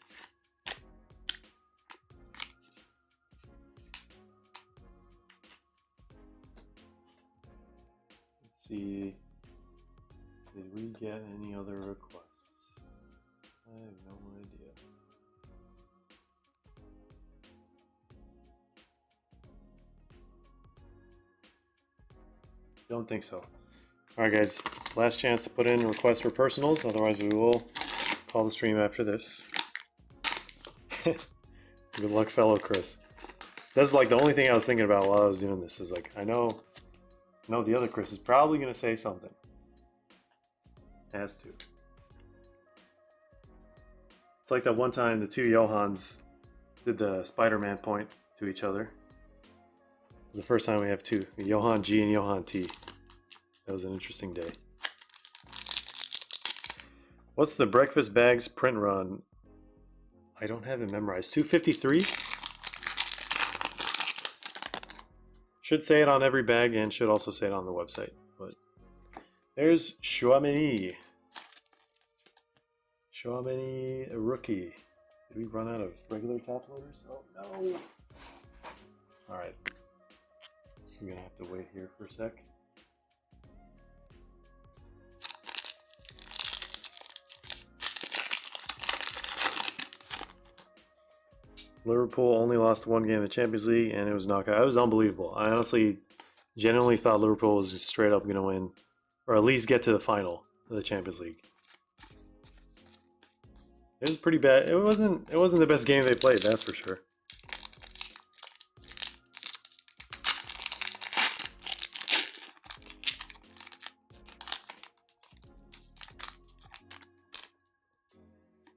Let's see. Did we get any other requests? I have no idea. Don't think so. Alright guys, last chance to put in requests for personals, otherwise we will call the stream after this. Good luck, fellow Chris. That's like the only thing I was thinking about while I was doing this, is like, I know the other Chris is probably going to say something. Has to. It's like that one time the two Johans did the Spider-Man point to each other. It's the first time we have two, Johan G and Johan T. That was an interesting day. What's the breakfast bags print run? I don't have it memorized. 253? Should say it on every bag and should also say it on the website. But there's Chouameni. Chouameni, a rookie. Did we run out of regular top loaders? Oh no. Alright. This is gonna have to wait here for a sec. Liverpool only lost one game in the Champions League, and it was knockout. It was unbelievable. I honestly, genuinely thought Liverpool was just straight up going to win, or at least get to the final of the Champions League. It was pretty bad. It wasn't the best game they played, that's for sure.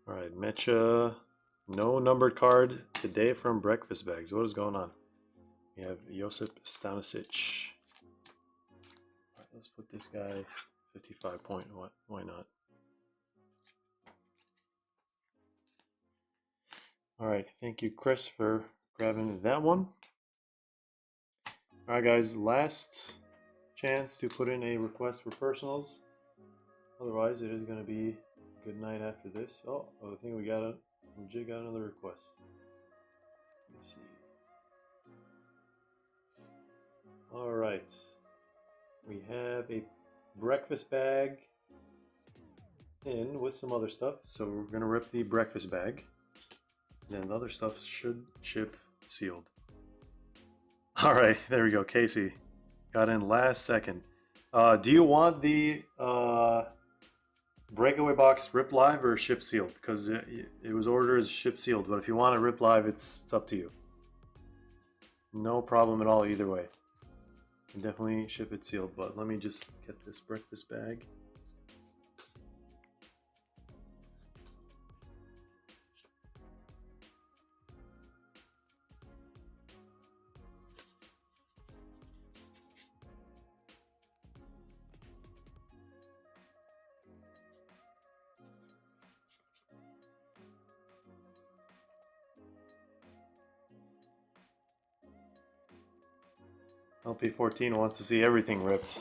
All right, Mecha. No numbered card today from breakfast bags. What is going on? We have Josip Stanisic. All right, let's put this guy 55 point. Why not? All right, thank you, Chris, for grabbing that one. All right, guys, last chance to put in a request for personals. Otherwise, it is going to be good night after this. Oh, I think we got legit got another request. Let me see. All right, we have a breakfast bag in with some other stuff. So we're gonna rip the breakfast bag. Then the other stuff should ship sealed. All right, there we go. Casey got in last second. Do you want the Breakaway box, rip live or ship sealed? Because it was ordered as ship sealed, but if you want to rip live, it's up to you. No problem at all either way. You can definitely ship it sealed, but let me just get this breakfast bag. LP14 wants to see everything ripped.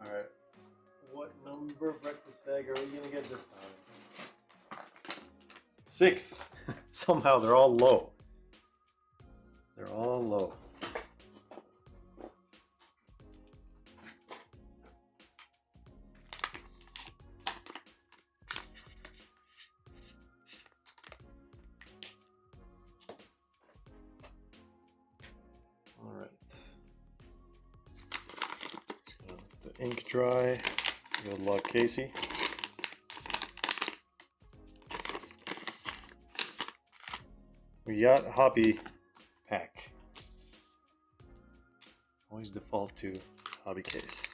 Alright. What number breakfast bag are we gonna get this time? 6. Somehow they're all low. They're all low. Ink dry. Good luck, Casey. We got hobby pack. Always default to hobby case.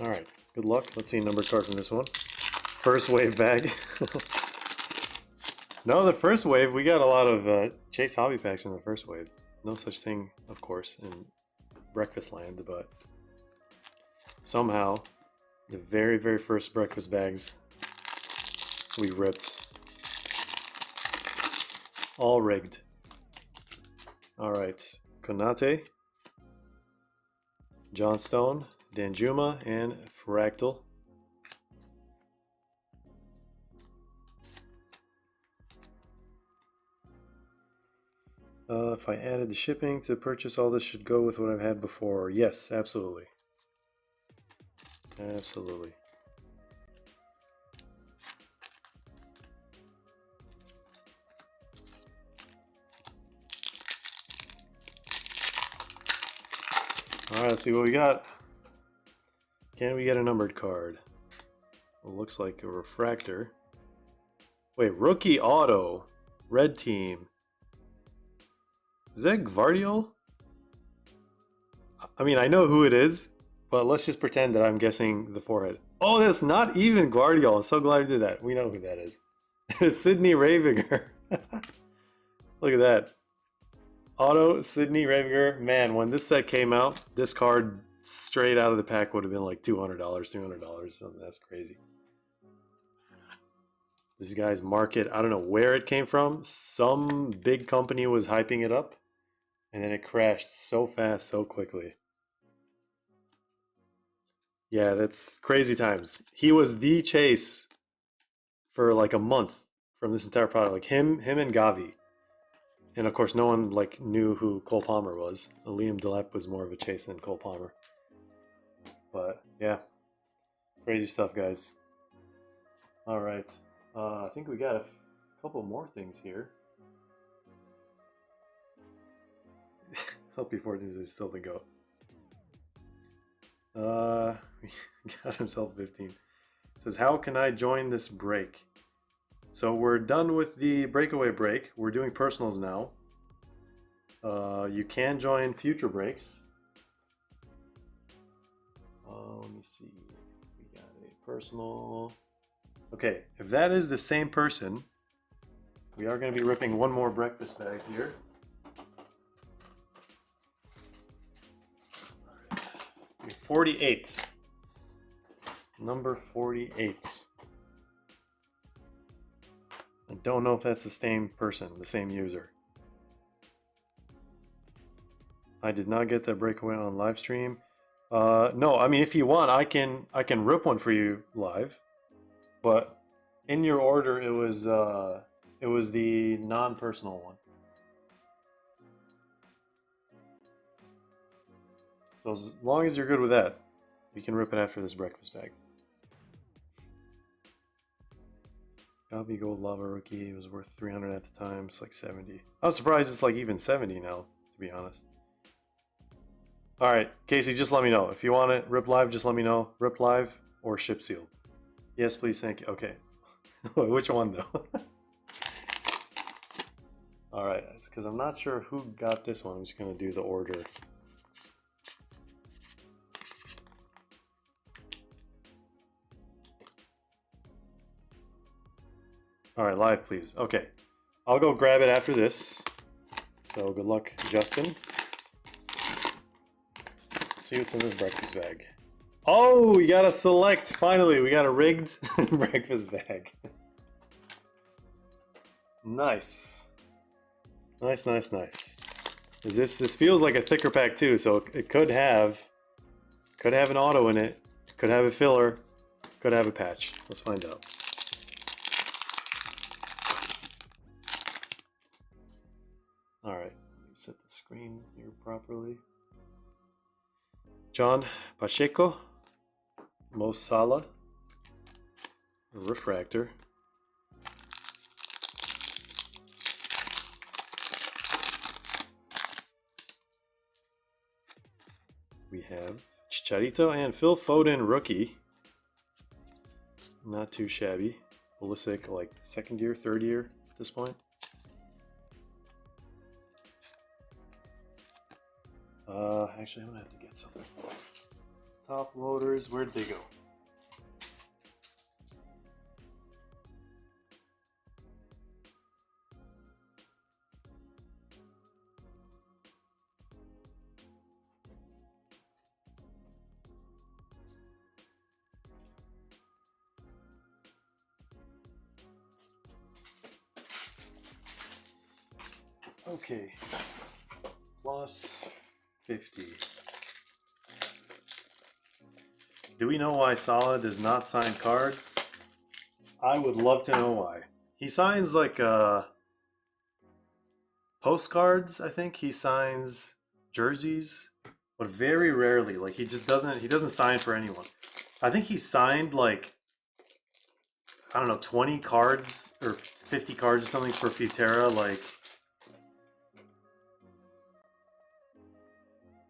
Alright, good luck. Let's see a number card from this one. First wave bag. No, the first wave, we got a lot of Chase hobby packs in the first wave. No such thing, of course, in Breakfast Land, but somehow the very first breakfast bags we ripped, all rigged. All right, Konate, Johnstone, Danjuma, and Fractal. If I added the shipping to purchase, all this should go with what I've had before. Yes, absolutely. Absolutely. Alright, let's see what we got. Can we get a numbered card? Well, looks like a refractor. Wait, rookie auto. Red team. Is that Gvardiol? I mean, I know who it is, but let's just pretend that I'm guessing the forehead. Oh, that's not even Gvardiol. I'm so glad we did that. We know who that is. It's Sidney Raviger. Look at that. Auto Sidney Raviger. Man, when this set came out, this card straight out of the pack would have been like $200, $300. Something that's crazy. This guy's market, I don't know where it came from. Some big company was hyping it up, and then it crashed so fast, so quickly. Yeah, that's crazy times. He was the chase for like a month from this entire product. Like him and Gavi. And of course, no one like knew who Cole Palmer was. Liam Delep was more of a chase than Cole Palmer. But yeah, crazy stuff, guys. All right, I think we got a couple more things here. LP14 is still the GOAT. Got himself 15. Says, how can I join this break? So we're done with the breakaway break. We're doing personals now. You can join future breaks. Let me see. We got a personal. Okay, if that is the same person, we are going to be ripping one more breakfast bag here. 48. Number 48. I don't know if that's the same person, the same user. I did not get that breakaway on live stream. No, I mean, if you want, I can rip one for you live. But in your order, it was the non-personal one. So as long as you're good with that, you can rip it after this breakfast bag. Gavi Gold Lava Rookie, it was worth 300 at the time. It's like 70. I'm surprised it's like even 70 now, to be honest. All right, Casey, just let me know. If you want it, rip live, just let me know. Rip live or ship sealed. Yes, please, thank you. Okay. Which one, though? All right, it's because I'm not sure who got this one. I'm just going to do the order. All right, live, please. Okay. I'll go grab it after this. So good luck, Justin. Let's see what's in this breakfast bag. Oh, we got a select. Finally, we got a rigged breakfast bag. Nice. Nice, nice, nice. This feels like a thicker pack too, so it could have an auto in it, could have a filler, could have a patch. Let's find out. All right, let me set the screen here properly. John Pacheco, Mo Salah, refractor. We have Chicharito and Phil Foden, rookie. Not too shabby. Pulisic, like second year, third year at this point. Actually, I'm gonna have to get something. Top loaders, where'd they go? Okay, plus 50. Do we know why Salah does not sign cards? I would love to know why. He signs like postcards, I think. He signs jerseys, but very rarely. Like he doesn't sign for anyone. I think he signed like, I don't know, 20 cards or 50 cards or something for Futera, like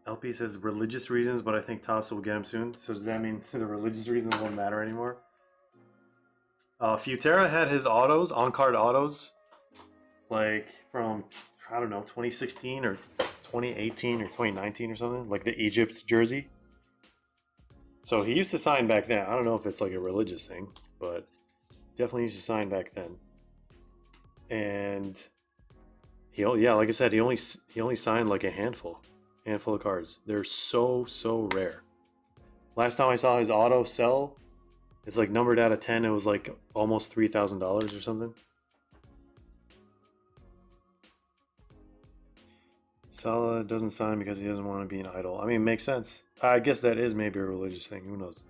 LP says religious reasons, but I think Topps will get him soon. So does that mean the religious reasons won't matter anymore? Futera had his autos, on-card autos, like from, I don't know, 2016 or 2018 or 2019 or something, like the Egypt jersey. So he used to sign back then. I don't know if it's like a religious thing, but definitely used to sign back then. And yeah, like I said, he only signed like a handful of cards. They're so rare. Last time I saw his auto sell, it's like numbered out of 10. It was like almost $3,000 or something. Salah doesn't sign because he doesn't want to be an idol. I mean, it makes sense. I guess that is maybe a religious thing. Who knows?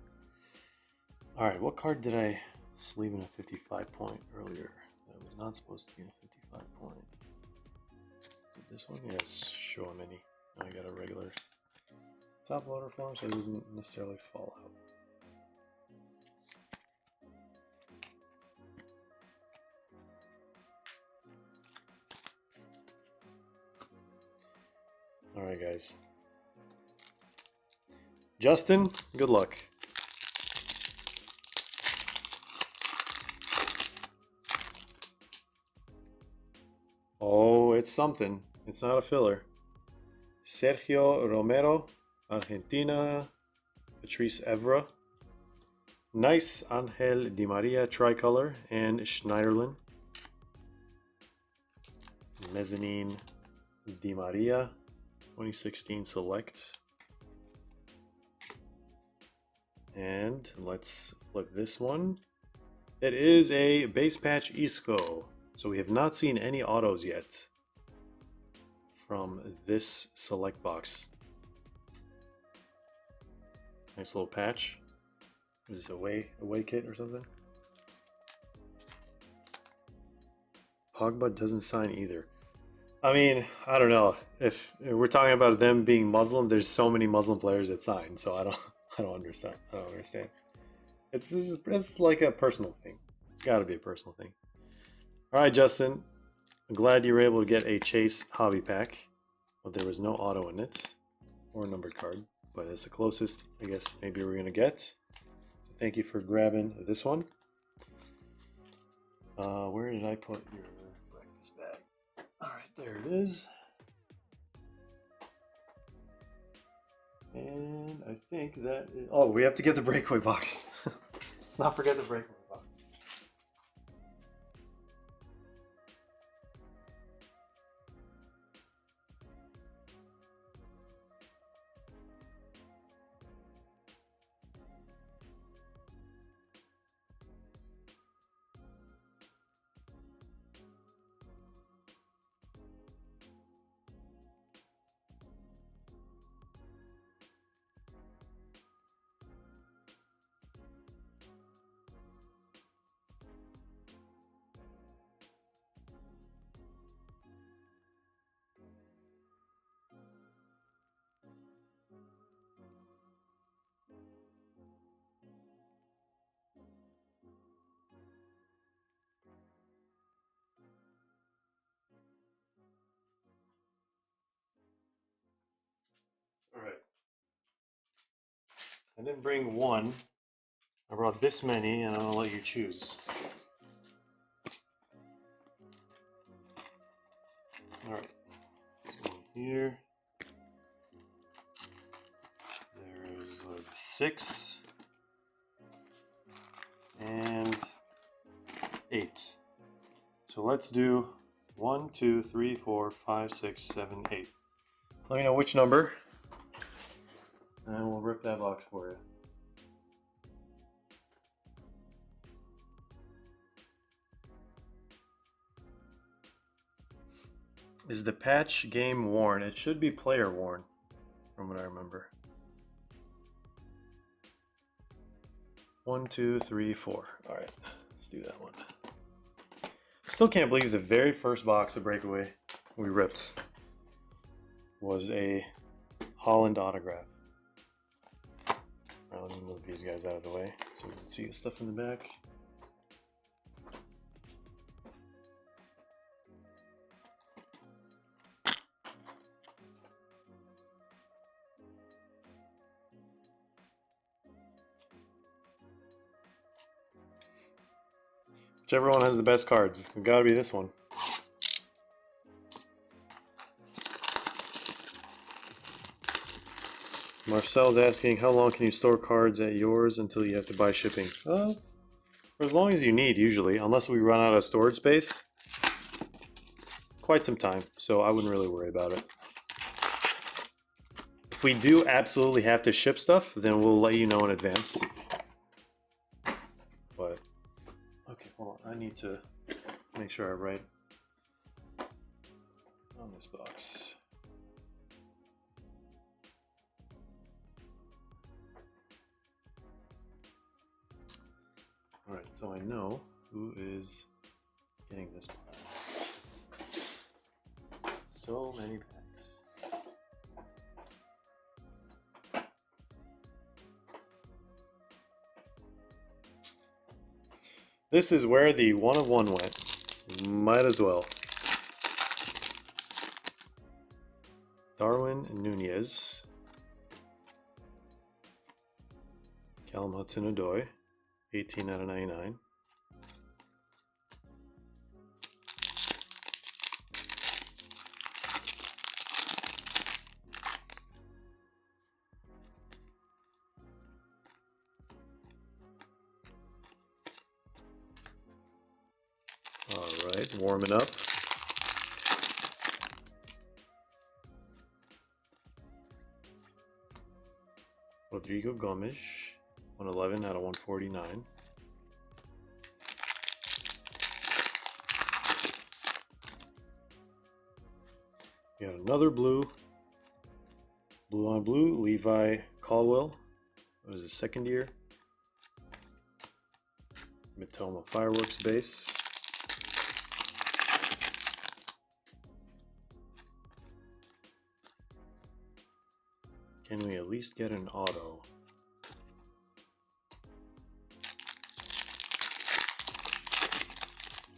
All right, what card did I sleeve in a 55 point earlier? That was not supposed to be a 55 point. Did this one? Yes, show him any. I got a regular top loader form, so it doesn't necessarily fall out. All right, guys. Justin, good luck. Oh, it's something. It's not a filler. Sergio Romero, Argentina. Patrice Evra. Nice Angel Di Maria tricolor and Schneiderlin. Mezzanine Di Maria 2016 select. And let's flip this one. It is a base patch Isco. So we have not seen any autos yet from this select box. Nice little patch. Is this away kit or something? Pogba doesn't sign either. I mean, I don't know. If we're talking about them being Muslim, there's so many Muslim players that sign, so I don't understand. It's like a personal thing. It's got to be a personal thing. All right, Justin. I'm glad you were able to get a Chase hobby pack, but there was no auto in it. or a numbered card, but it's the closest I guess maybe we're gonna get. So thank you for grabbing this one. Where did I put your breakfast bag? All right, there it is. And I think that is, oh, we have to get the breakaway box. Let's not forget the breakaway box. All right. I didn't bring one. I brought this many, and I'm gonna let you choose. All right. So here, there's 6 and 8. So let's do 1, 2, 3, 4, 5, 6, 7, 8. Let me know which number, and we'll rip that box for you. Is the patch game worn? It should be player worn, from what I remember. 1, 2, 3, 4. All right, let's do that one. I still can't believe the very first box of Breakaway we ripped was a Holland autograph. All right, let me move these guys out of the way so we can see the stuff in the back. Whichever one has the best cards. It's gotta be this one. Marcel's asking, how long can you store cards at yours until you have to buy shipping? For as long as you need, usually, unless we run out of storage space. Quite some time, so I wouldn't really worry about it. If we do absolutely have to ship stuff, then we'll let you know in advance. But, okay, hold on, I need to make sure I write on this box. Alright, so I know who is getting this one. So many packs. This is where the 1 of 1 went. Might as well. Darwin Nunez. Callum Hudson-Odoi. 18 out of 99. All right, warming up. Rodrigo Gomes, 111 out of 149. We got another blue. Blue on blue, Levi Caldwell. What is his second year? Matoma Fireworks base. Can we at least get an auto?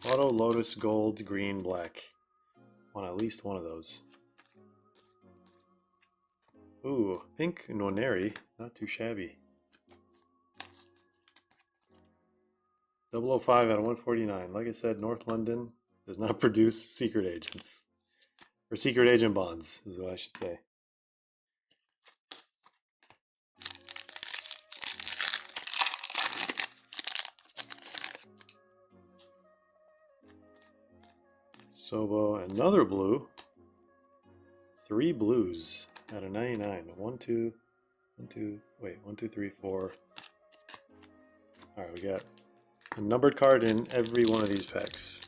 Auto, Lotus, Gold, Green, Black. Want at least one of those. Ooh, pink Noneri, not too shabby. 005 out of 149. Like I said, North London does not produce secret agents. Or secret agent bonds, is what I should say. Sobo, another blue. 3 blues out of 99. 1, 2, 3, 4. Alright, we got a numbered card in every one of these packs.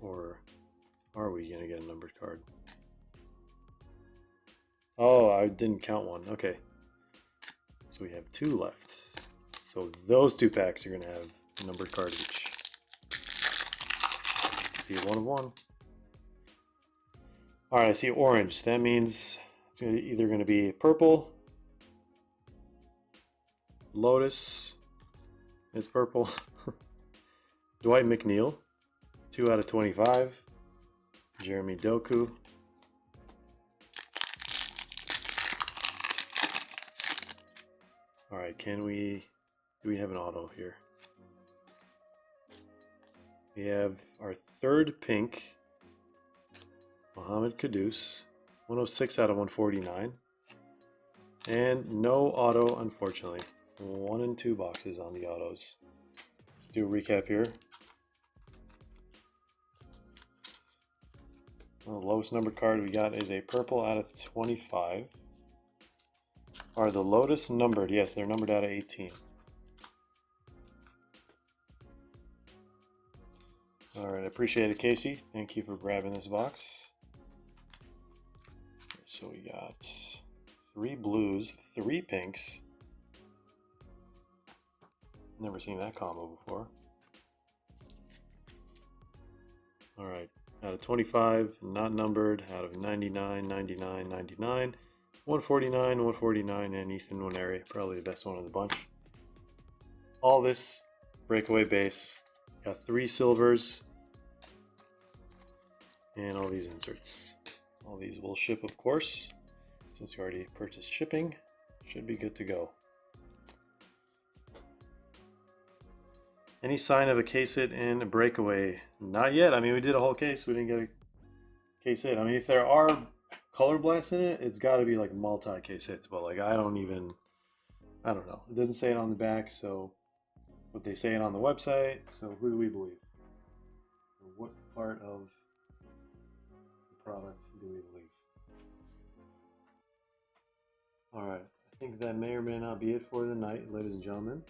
Or are we going to get a numbered card? Oh, I didn't count one. Okay. So we have 2 left. So those 2 packs are going to have a numbered card each. See, 1 of 1. Alright, I see orange. That means it's either going to be purple, Lotus, it's purple, Dwight McNeil, 2 out of 25, Jeremy Doku, alright, do we have an auto here? We have our 3rd pink, Mohamed Kudus, 106 out of 149. And no auto, unfortunately. 1 and 2 boxes on the autos. Let's do a recap here. Well, the lowest numbered card we got is a purple out of 25. Are the Lotus numbered? Yes, they're numbered out of 18. Alright, I appreciate it, Casey. Thank you for grabbing this box. So we got 3 blues, 3 pinks. Never seen that combo before. Alright, out of 25, not numbered, out of 99, 99, 99, 149, 149, and Ethan Nwaneri, probably the best one of the bunch. All this breakaway base. Got 3 silvers. And all these inserts. All these will ship, of course. Since you already purchased shipping, should be good to go. Any sign of a case hit in a breakaway? Not yet. I mean, we did a whole case. We didn't get a case hit. I mean, if there are color blasts in it, it's got to be like multi-case hits. But like, I don't know. It doesn't say it on the back, so would they say it on the website? So who do we believe? What part of the product do we believe? Alright, I think that may or may not be it for the night, ladies and gentlemen.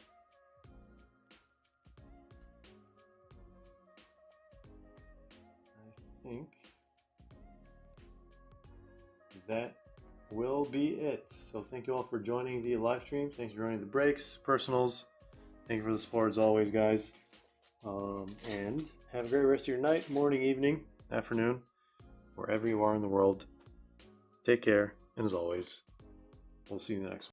I think that will be it. So thank you all for joining the live stream. Thanks for joining the breaks, personals. Thank you for the support as always, guys. And have a great rest of your night, morning, evening, afternoon, wherever you are in the world. Take care, and as always, we'll see you in the next one.